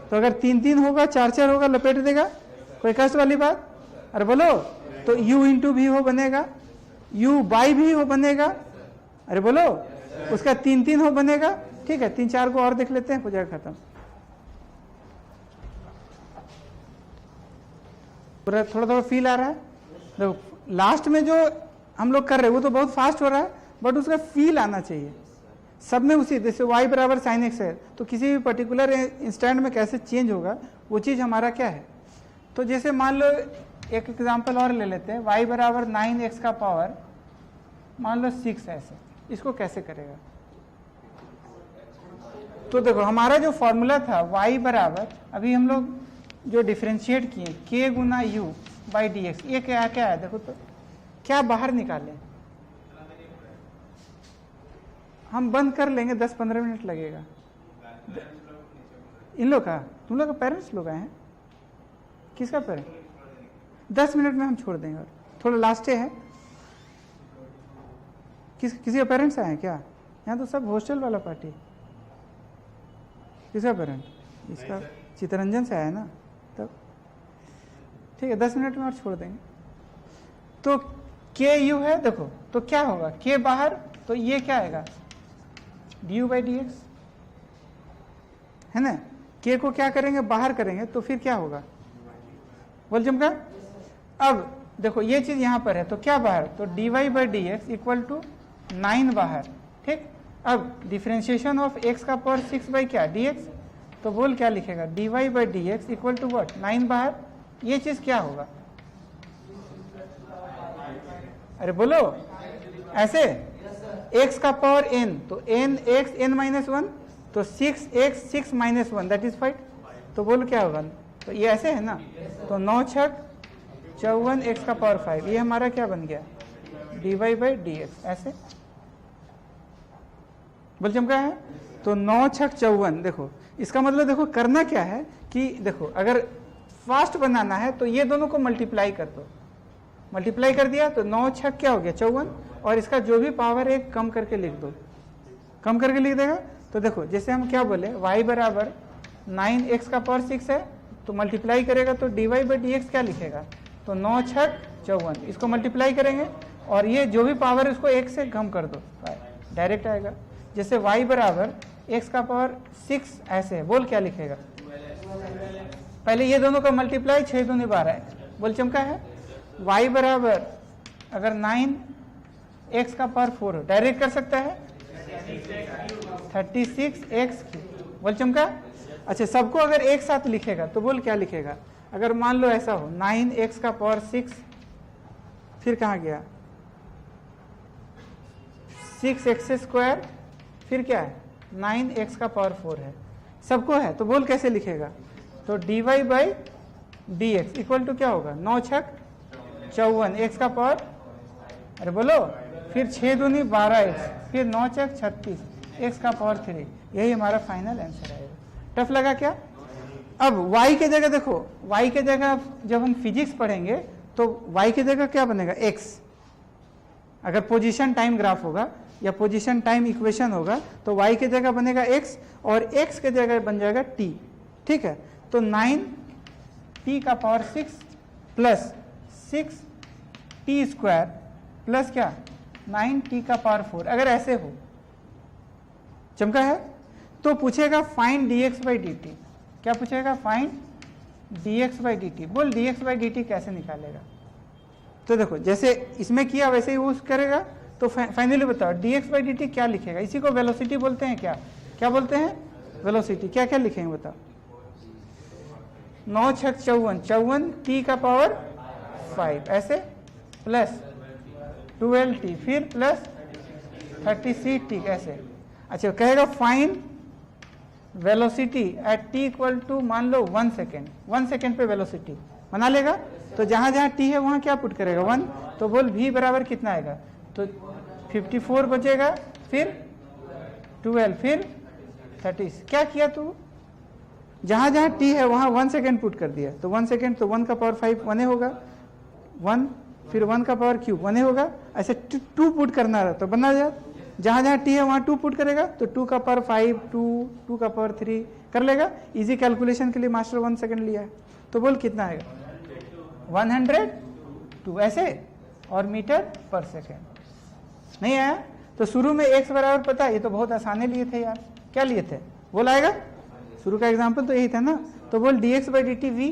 तो अगर 3 होगा, 4 होगा, लपेट देगा, कोई कष्ट वाली बात, अरे बोलो, तो u इंटू भी हो बनेगा, u बाई भी हो बनेगा, अरे बोलो, उसका 3 हो बनेगा, ठीक है। 3-4 को और देख लेते हैं, हो जाएगा खत्म। पूरा थोड़ा फील आ रहा है, देखो लास्ट में जो हम लोग कर रहे हैं वो तो बहुत फास्ट हो रहा है, बट उसका फील आना चाहिए सब में। उसी जैसे y बराबर sin x है तो किसी भी पर्टिकुलर इंस्टेंट में कैसे चेंज होगा वो चीज़ हमारा क्या है। तो जैसे मान लो एक एग्जांपल और ले लेते हैं, y बराबर 9x का पावर मान लो 6 ऐसे, इसको कैसे करेगा। तो देखो हमारा जो फॉर्मूला था y बराबर, अभी हम लोग जो डिफ्रेंशिएट किए k Guna u by d x, ये क्या क्या है देखो, तो क्या बाहर निकालें, हम बंद कर लेंगे, 10-15 मिनट लगेगा। इन लोग का, तुम लोग का पेरेंट्स लोग आए हैं, किसका पेरेंट, 10 मिनट में हम छोड़ देंगे, और थोड़ा लास्ट है, किसी का पेरेंट्स आए हैं क्या, यहाँ तो सब हॉस्टल वाला पार्टी। किसका पेरेंट, इसका चितरंजन से आया ना, तब ठीक है 10 मिनट में और छोड़ देंगे। तो के यू है, देखो तो क्या होगा, के बाहर, तो ये क्या आएगा, D you by d x है ना, के को क्या करेंगे बाहर करेंगे तो फिर क्या होगा, बोल चमका। अब देखो ये चीज यहां पर है तो क्या बाहर, तो d y by d x equal to 9 बाहर, ठीक। अब डिफ्रेंशिएशन ऑफ x का पावर 6 बाई क्या डी एक्स, तो बोल क्या लिखेगा, d y by d x equal to what 9 बाहर, ये चीज क्या होगा, अरे बोलो ऐसे, x का पावर n, तो n x n माइनस 1, तो 6x 6 माइनस 1 दैट इज 5, तो बोल क्या होगा, तो ये ऐसे है ना, तो 9 छक 54 x का पावर 5, ये हमारा क्या बन गया, d y by d x, ऐसे बोल चमका है। तो 9 छक 54, देखो इसका मतलब देखो करना क्या है कि देखो अगर फास्ट बनाना है तो ये दोनों को मल्टीप्लाई कर दो, मल्टीप्लाई कर दिया तो 9 छक क्या हो गया 54, और इसका जो भी पावर है कम करके लिख दो, कम करके लिख देगा। तो देखो जैसे हम क्या बोले, y बराबर 9x का पावर 6 है, तो मल्टीप्लाई करेगा तो d y by d x क्या लिखेगा, तो 9 छक 54, इसको मल्टीप्लाई करेंगे और ये जो भी पावर है उसको 1 से कम कर दो, डायरेक्ट आएगा। जैसे y बराबर x का पावर 6 ऐसे है, बोल क्या लिखेगा, पहले ये दोनों का मल्टीप्लाई 6 दूनी 12 है, बोल चमका है। y बराबर अगर 9x का पावर 4 डायरेक्ट कर सकता है 36x की, बोल चमका। अच्छा सबको अगर एक साथ लिखेगा तो बोल क्या लिखेगा, अगर मान लो ऐसा हो 9x का पावर 6, फिर कहाँ गया 6x स्क्वायर, फिर क्या है 9x का पावर 4 है, सबको है तो बोल कैसे लिखेगा, तो d y by d x equal to क्या होगा, 9 छक 54 x का पावर, अरे बोलो, फिर 6 दूनी 12x, फिर 9 छक 36 x का पावर 3, यही हमारा फाइनल आंसर आएगा। टफ लगा क्या। अब y के जगह देखो, y के जगह जब हम फिजिक्स पढ़ेंगे तो y के जगह क्या बनेगा x, अगर पोजीशन टाइम ग्राफ होगा या पोजीशन टाइम इक्वेशन होगा तो y के जगह बनेगा x और x के जगह बन जाएगा t, ठीक है। तो 9t का power 6 plus 6t square plus क्या 9t का पावर 4, अगर ऐसे हो चमका है? तो पूछेगा फाइंड dx बाई dt। क्या पूछेगा? Find dx by dt। बोल dx बाई dt कैसे निकालेगा? तो देखो जैसे इसमें किया वैसे ही यूज करेगा। तो फाइनली बताओ dx बाई dt क्या लिखेगा? इसी को वेलोसिटी बोलते हैं। क्या क्या बोलते हैं? वेलोसिटी। क्या क्या लिखेंगे बताओ? 9 छक 54, 54 t का पावर 5 ऐसे, प्लस 12t, फिर प्लस 36t ऐसे। अच्छा कहेगा find velocity at t equal to मान लो 1 सेकेंड। 1 सेकेंड पे वेलोसिटी बना लेगा। तो जहां जहां t है वहां क्या पुट करेगा? 1। तो बोल v बराबर कितना आएगा? तो 54 बचेगा, फिर 12, फिर 30। क्या किया तू? जहां जहां t है वहां 1 सेकेंड पुट कर दिया। तो 1 सेकेंड, तो 1 का पावर 5 1 होगा, 1, फिर 1 का पावर क्यूब 1 होगा। ऐसे 2 पुट करना रहा तो बना जाए। जहां जहां t है वहां 2 पुट करेगा, तो 2 का पावर 5, 2 का पावर 3 कर लेगा। इजी कैलकुलेशन के लिए मास्टर 1 सेकेंड लिया है। तो बोल कितना आएगा? 102 ऐसे, और मीटर पर सेकेंड। नहीं आया? तो शुरू में x बराबर पता, ये तो बहुत आसानी लिए थे यार। क्या लिए थे? बोल आएगा? शुरू का एग्जाम्पल तो यही था ना। तो बोल dx बाई dt, v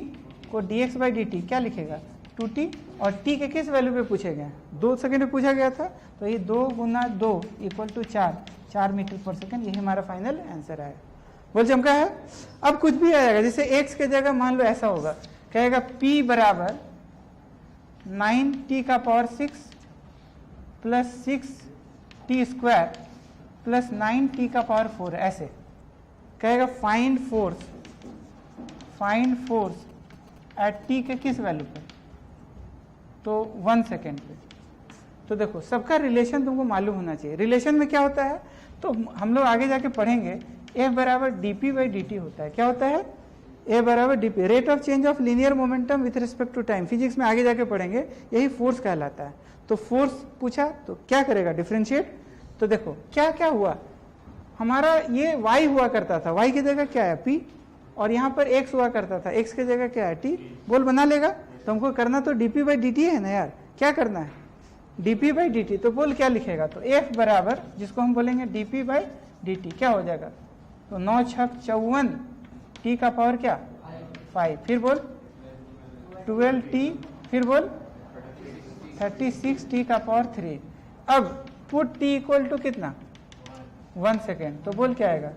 को dx बाई dt क्या लिखेगा? 2t, और t के किस वैल्यू पे पूछे गए? 2 सेकेंड में पूछा गया था। तो ये 2 गुना 2 इक्वल टू 4 मीटर पर सेकेंड। यही हमारा फाइनल आंसर है। बोल चमका है? अब कुछ भी आएगा, जैसे x के जगह मान लो ऐसा होगा, कहेगा p बराबर 9t का power 6 plus 6t square plus 9t का पावर 4 ऐसे। कहेगा फाइंड फोर्स एट t के किस वैल्यू पे? तो 1 सेकेंड पे। तो देखो सबका रिलेशन तुमको मालूम होना चाहिए। रिलेशन में क्या होता है तो हम लोग आगे जाके पढ़ेंगे। F बराबर dp बाई dt होता है। क्या होता है? A बराबर dp, rate of change of linear momentum with respect to time. Physics में आगे जाके पढ़ेंगे, यही फोर्स कहलाता है। तो फोर्स पूछा तो क्या करेगा? डिफरेंशिएट। तो देखो क्या क्या हुआ, हमारा ये y हुआ करता था, y की जगह क्या है? p, और यहाँ पर x हुआ करता था, x की जगह क्या है? t। बोल बना लेगा। तो हमको करना तो dp बाई dt है ना यार। क्या करना है? dp by dt। तो बोल क्या लिखेगा? तो f बराबर, जिसको हम बोलेंगे dp बाई dt, क्या हो जाएगा? तो 9 छक 54, t का पावर क्या? 5, फिर बोल 12t, फिर बोल 36t का पावर 3। अब पुट t इक्वल टू कितना? 1 सेकेंड। तो बोल क्या आएगा?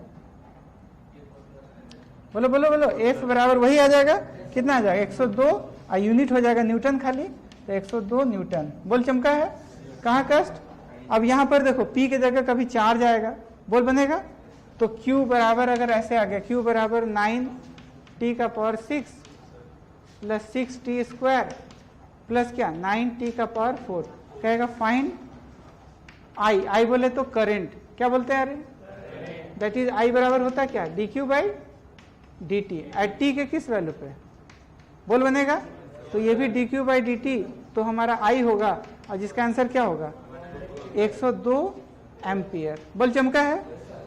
बोलो बोलो बोलो। F बराबर वही आ जाएगा, कितना आ जाएगा? 102, और यूनिट हो जाएगा न्यूटन खाली, तो 102 न्यूटन। बोल चमका है? कहाँ कष्ट? अब यहाँ पर देखो P की जगह कभी चार्ज आएगा, बोल बनेगा। तो Q बराबर अगर ऐसे आ गया, Q बराबर 9t का power 6 plus 6t square plus क्या? 9t का पावर 4। कहेगा फाइंड I बोले तो करेंट। क्या बोलते हैं? अरे दैट इज I बराबर होता है क्या? dq by dt at t के किस वैल्यू पे? बोल बनेगा। तो ये भी dq बाई dt, तो हमारा I होगा, और जिसका आंसर क्या होगा? 102 एम्पियर। बोल चमका है?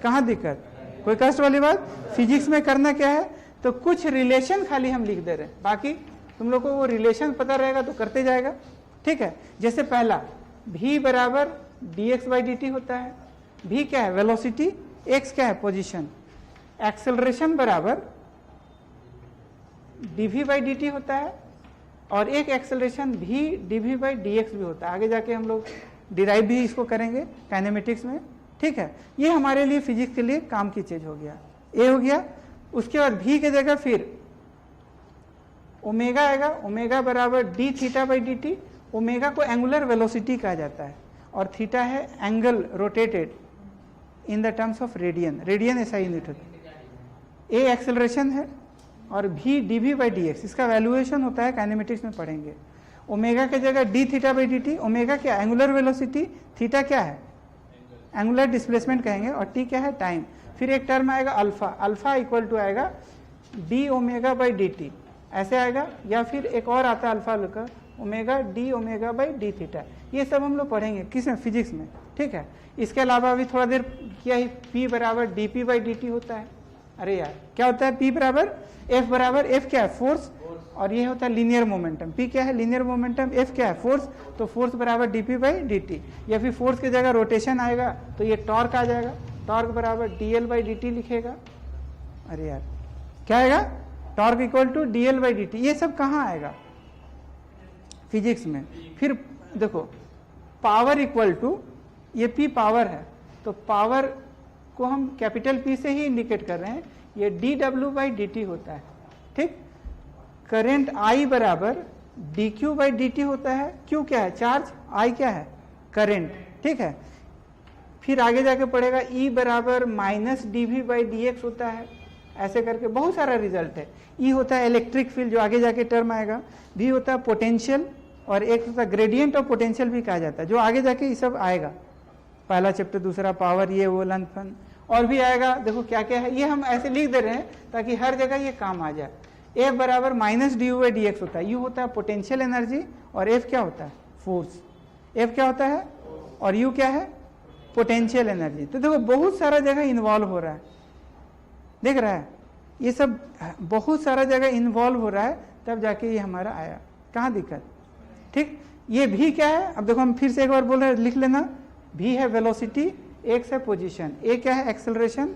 कहाँ दिक्कत? कोई कष्ट वाली बात? फिजिक्स में करना क्या है, तो कुछ रिलेशन खाली हम लिख दे रहे हैं, बाकी तुम लोग को वो रिलेशन पता रहेगा तो करते जाएगा। ठीक है? जैसे पहला v बराबर dx बाई dt होता है। v क्या है? वेलोसिटी। x क्या है? पोजीशन। एक्सेलरेशन बराबर dv बाई dt होता है, और एक acceleration v dv by dx भी होता है। आगे जाके हम लोग डिराइव भी इसको करेंगे काइनेमेटिक्स में। ठीक है? ये हमारे लिए फिजिक्स के लिए काम की चीज हो गया। ए हो गया। उसके बाद v की जगह फिर ओमेगा आएगा। ओमेगा बराबर d theta by d t. Omega को एंगुलर वेलोसिटी कहा जाता है, और थीटा है angle rotated in the terms of radian. Radian ऐसा यूनिट होता है। ए एक्सेलरेशन है, और v dv बाई dx, इसका वैल्यूएशन होता है, काइनेमेटिक्स में पढ़ेंगे। ओमेगा की जगह d theta by d t. Omega क्या? Angular velocity. थीटा क्या है? एंगुलर डिस्प्लेसमेंट कहेंगे, और टी क्या है? टाइम। फिर एक टर्म आएगा अल्फा। अल्फा इक्वल टू आएगा D omega by d T, ऐसे आएगा। या फिर एक और आता है अल्फा का, omega D omega by D theta. ये सब हम लोग पढ़ेंगे किस में? फिजिक्स में। ठीक है? इसके अलावा अभी थोड़ा देर किया ही, पी बराबर D P by d T होता है। अरे यार क्या होता है? पी बराबर एफ बराबर, एफ क्या है? फोर्स, और ये होता है लीनियर मोमेंटम। पी क्या है? Linear momentum. एफ क्या है? फोर्स। तो फोर्स बराबर D P by d T. या फिर फोर्स की जगह रोटेशन आएगा, तो ये टॉर्क आ जाएगा। टॉर्क बराबर dl/dt लिखेगा। अरे यार क्या आएगा, टॉर्क इक्वल टू dl/dt। ये सब कहाँ आएगा, फिजिक्स में। फिर देखो पावर इक्वल टू, ये P पावर है, तो पावर को हम कैपिटल P से ही इंडिकेट कर रहे हैं, ये dw/dt होता है, ठीक। करंट I बराबर dq/dt होता है। Q क्या है, चार्ज, I क्या है, करंट, ठीक है। फिर आगे जाके पड़ेगा E बराबर माइनस dv/dx होता है। ऐसे करके बहुत सारा रिजल्ट है। E होता है इलेक्ट्रिक फील्ड, जो आगे जाके टर्म आएगा। V होता है पोटेंशियल, और एक होता है ग्रेडियंट ऑफ पोटेंशियल भी कहा जाता है, जो आगे जाके ये सब आएगा। पहला चैप्टर, दूसरा पावर, ये वो लन फन और भी आएगा। देखो क्या क्या है, ये हम ऐसे लिख दे रहे हैं ताकि हर जगह ये काम आ जाए। F बराबर माइनस du/dx होता है। U होता है पोटेंशियल एनर्जी, और F क्या होता है, फोर्स। F क्या होता है और U क्या है, पोटेंशियल एनर्जी। तो देखो बहुत सारा जगह इन्वॉल्व हो रहा है, देख रहा है, ये सब बहुत सारा जगह इन्वॉल्व हो रहा है, तब जाके ये हमारा आया। कहाँ दिक्कत, ठीक। ये भी क्या है, अब देखो हम फिर से एक बार बोल रहे हैं, लिख लेना। भी है वेलोसिटी, x है पोजीशन, a क्या है एक्सेलरेशन,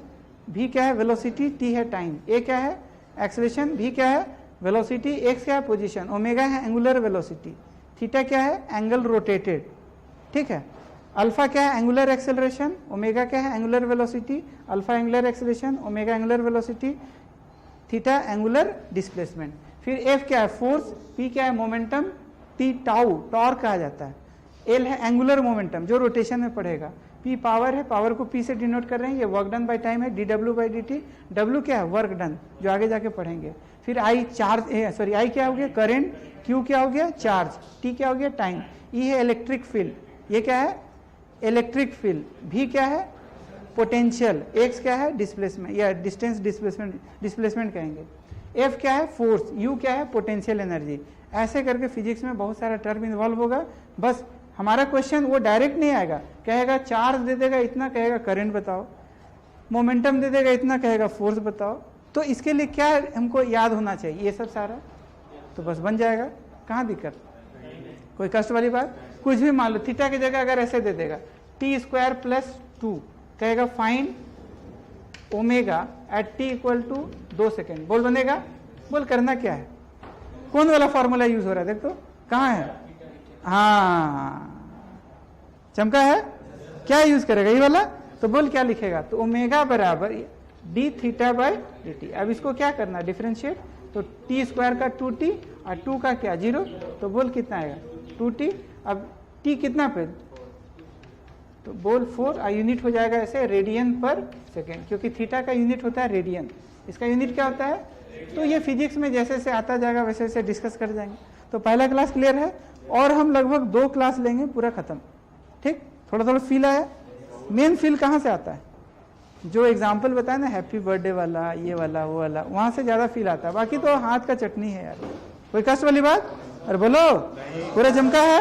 v क्या है वेलोसिटी, t है टाइम, a क्या है एक्सेलरेशन, v क्या है वेलोसिटी, x क्या है पोजीशन, ओमेगा है एंगुलर वेलोसिटी, थीटा क्या है एंगल रोटेटेड, ठीक है। अल्फा क्या है एंगुलर एक्सेलरेशन, ओमेगा क्या है angular velocity, alpha angular acceleration, omega angular velocity, theta angular displacement. फिर एफ क्या है फोर्स, पी क्या है मोमेंटम, टी टाउ टॉर्क कहा जाता है, एल है एंगुलर मोमेंटम जो रोटेशन में पड़ेगा, पी पावर है, पावर को पी से डिनोट कर रहे हैं, ये वर्क डन बाय टाइम है dw/dt, डब्ल्यू क्या है वर्क डन जो आगे जाके पढ़ेंगे। फिर आई चार्ज, सॉरी आई क्या हो गया करंट, क्यू क्या हो गया चार्ज, टी क्या हो गया टाइम, ई है इलेक्ट्रिक फील्ड, ये क्या है इलेक्ट्रिक फील्ड, भी क्या है पोटेंशियल, एक्स क्या है डिस्प्लेसमेंट या डिस्टेंस डिस्प्लेसमेंट कहेंगे, एफ क्या है फोर्स, यू क्या है पोटेंशियल एनर्जी। ऐसे करके फिजिक्स में बहुत सारा टर्म इन्वॉल्व होगा। बस हमारा क्वेश्चन वो डायरेक्ट नहीं आएगा, कहेगा चार्ज दे देगा इतना, कहेगा करंट बताओ, मोमेंटम दे देगा इतना, कहेगा फोर्स बताओ। तो इसके लिए क्या हमको याद होना चाहिए, ये सब सारा, तो बस बन जाएगा। कहाँ दिक्कत, कोई कष्ट वाली बात, कुछ भी मान लो, थीटा की जगह अगर ऐसे दे देगा t² + 2, कहेगा find omega eight t = 2 second, बोल बनेगा, बोल करना क्या है, कौन वाला फॉर्मूला यूज हो रहा है, देख तो कहाँ है, हाँ चमका है, क्या यूज करेगा ये वाला, तो बोल क्या लिखेगा, तो ओमेगा बराबर dθ/dt। अब इसको क्या करना है डिफरेंशिएट, तो t² का 2t और 2 का क्या 0, तो बोल कितना आएगा 2t। अब t कितना पे, तो बोल 4 और यूनिट हो जाएगा ऐसे रेडियन पर सेकेंड, क्योंकि थीटा का यूनिट होता है रेडियन, इसका यूनिट क्या होता है। तो ये फिजिक्स में जैसे जैसे आता जाएगा वैसे वैसे डिस्कस कर जाएंगे। तो पहला क्लास क्लियर है, और हम लगभग 2 क्लास लेंगे पूरा खत्म, ठीक। थोड़ा थोड़ा फील आया, मेन फील कहाँ से आता है, जो एग्जाम्पल बताया ना हैप्पी बर्थडे वाला, ये वाला वो वाला, वहां से ज्यादा फील आता है, बाकी तो हाथ का चटनी है यार। कोई कष्ट वाली बात, अरे बोलो पूरा जमका है,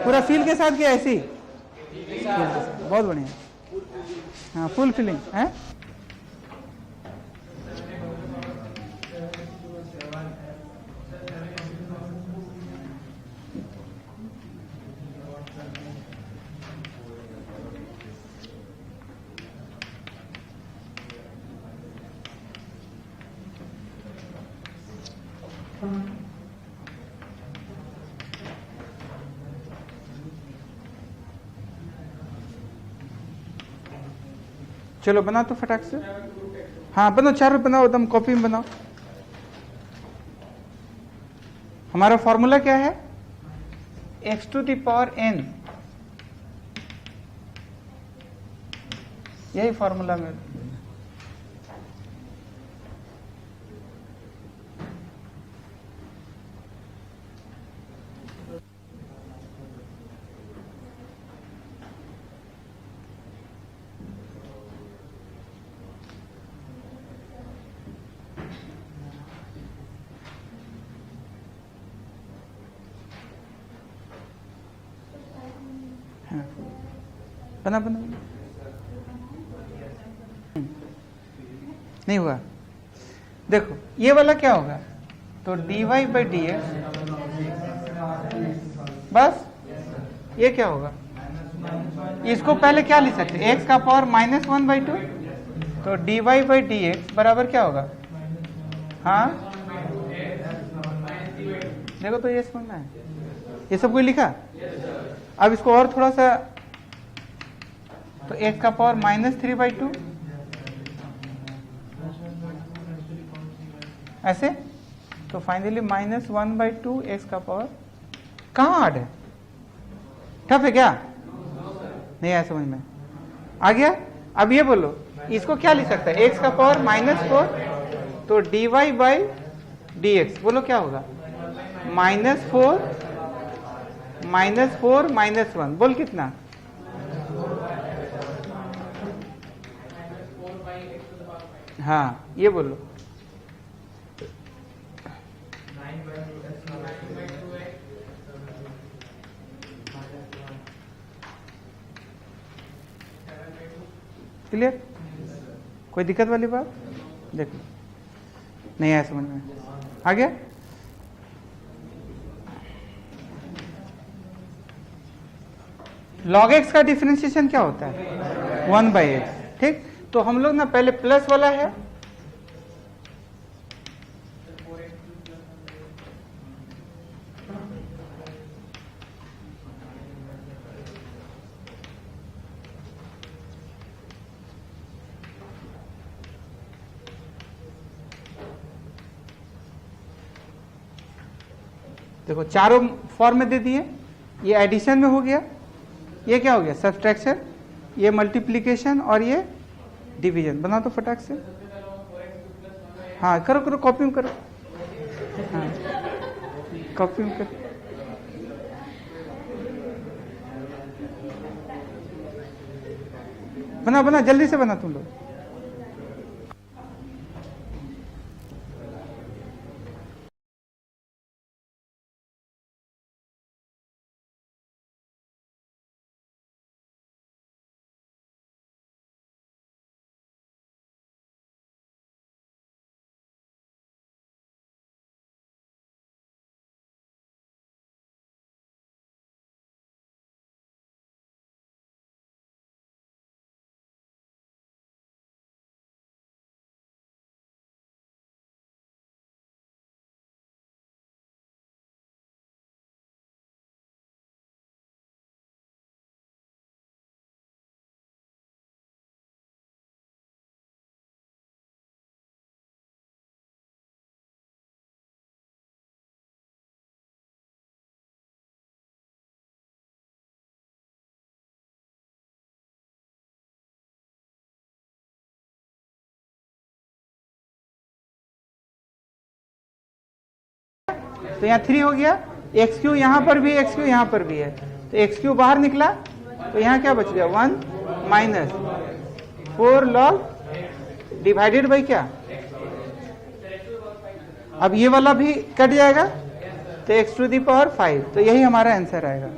पूरा फील के साथ क्या ऐसी, बहुत बढ़िया, हाँ फुल फीलिंग है। चलो बना तो फटाक से, हाँ बनाओ, 4 बनाओ, एकदम कॉपी में बनाओ। हमारा फॉर्मूला क्या है, x⁴n, यही फॉर्मूला में बना बना नहीं हुआ। देखो ये वाला क्या होगा, तो dy/dx, बस ये क्या होगा, इसको पहले क्या लिख सकते हैं, x का पावर -1/2, तो dy बाई डी एक्स बराबर क्या होगा, हाँ देखो तो ये समझ में है, ये सब कोई लिखा। अब इसको और थोड़ा सा, तो x का पावर -3/2 ऐसे, तो फाइनली -1/2 x का पावर, कहाँ हार्ड है, टफ है क्या, नहीं आया समझ में, आ गया। अब ये बोलो इसको क्या लिख सकता है, x का पावर -4, तो dy बाई डी एक्स, बोलो क्या होगा, -4 -1, बोल कितना, हाँ ये बोलो, क्लियर, कोई दिक्कत वाली बात, देखो नहीं आया समझ में, आ गया। log x का डिफरेंशिएशन क्या होता है, 1/x, ठीक। तो हम लोग ना पहले प्लस वाला है, देखो चारों फॉर्म में दे दिए, ये एडिशन में हो गया, ये क्या हो गया सब्सट्रैक्शन, ये मल्टीप्लिकेशन और ये डिवीजन। बना तो फटाक से, हाँ करो करो, कॉपी में करो, हाँ कॉपी में करो, बना बना जल्दी से बना तुम लोग। तो यहाँ 3 हो गया, एक्स क्यू यहाँ पर भी, एक्स क्यू यहाँ पर भी है, तो एक्स क्यू बाहर निकला, तो यहाँ क्या बच गया 1 माइनस 4 log डिवाइडेड बाई क्या, अब ये वाला भी कट जाएगा, तो x टू दी पावर 5, तो यही हमारा आंसर आएगा।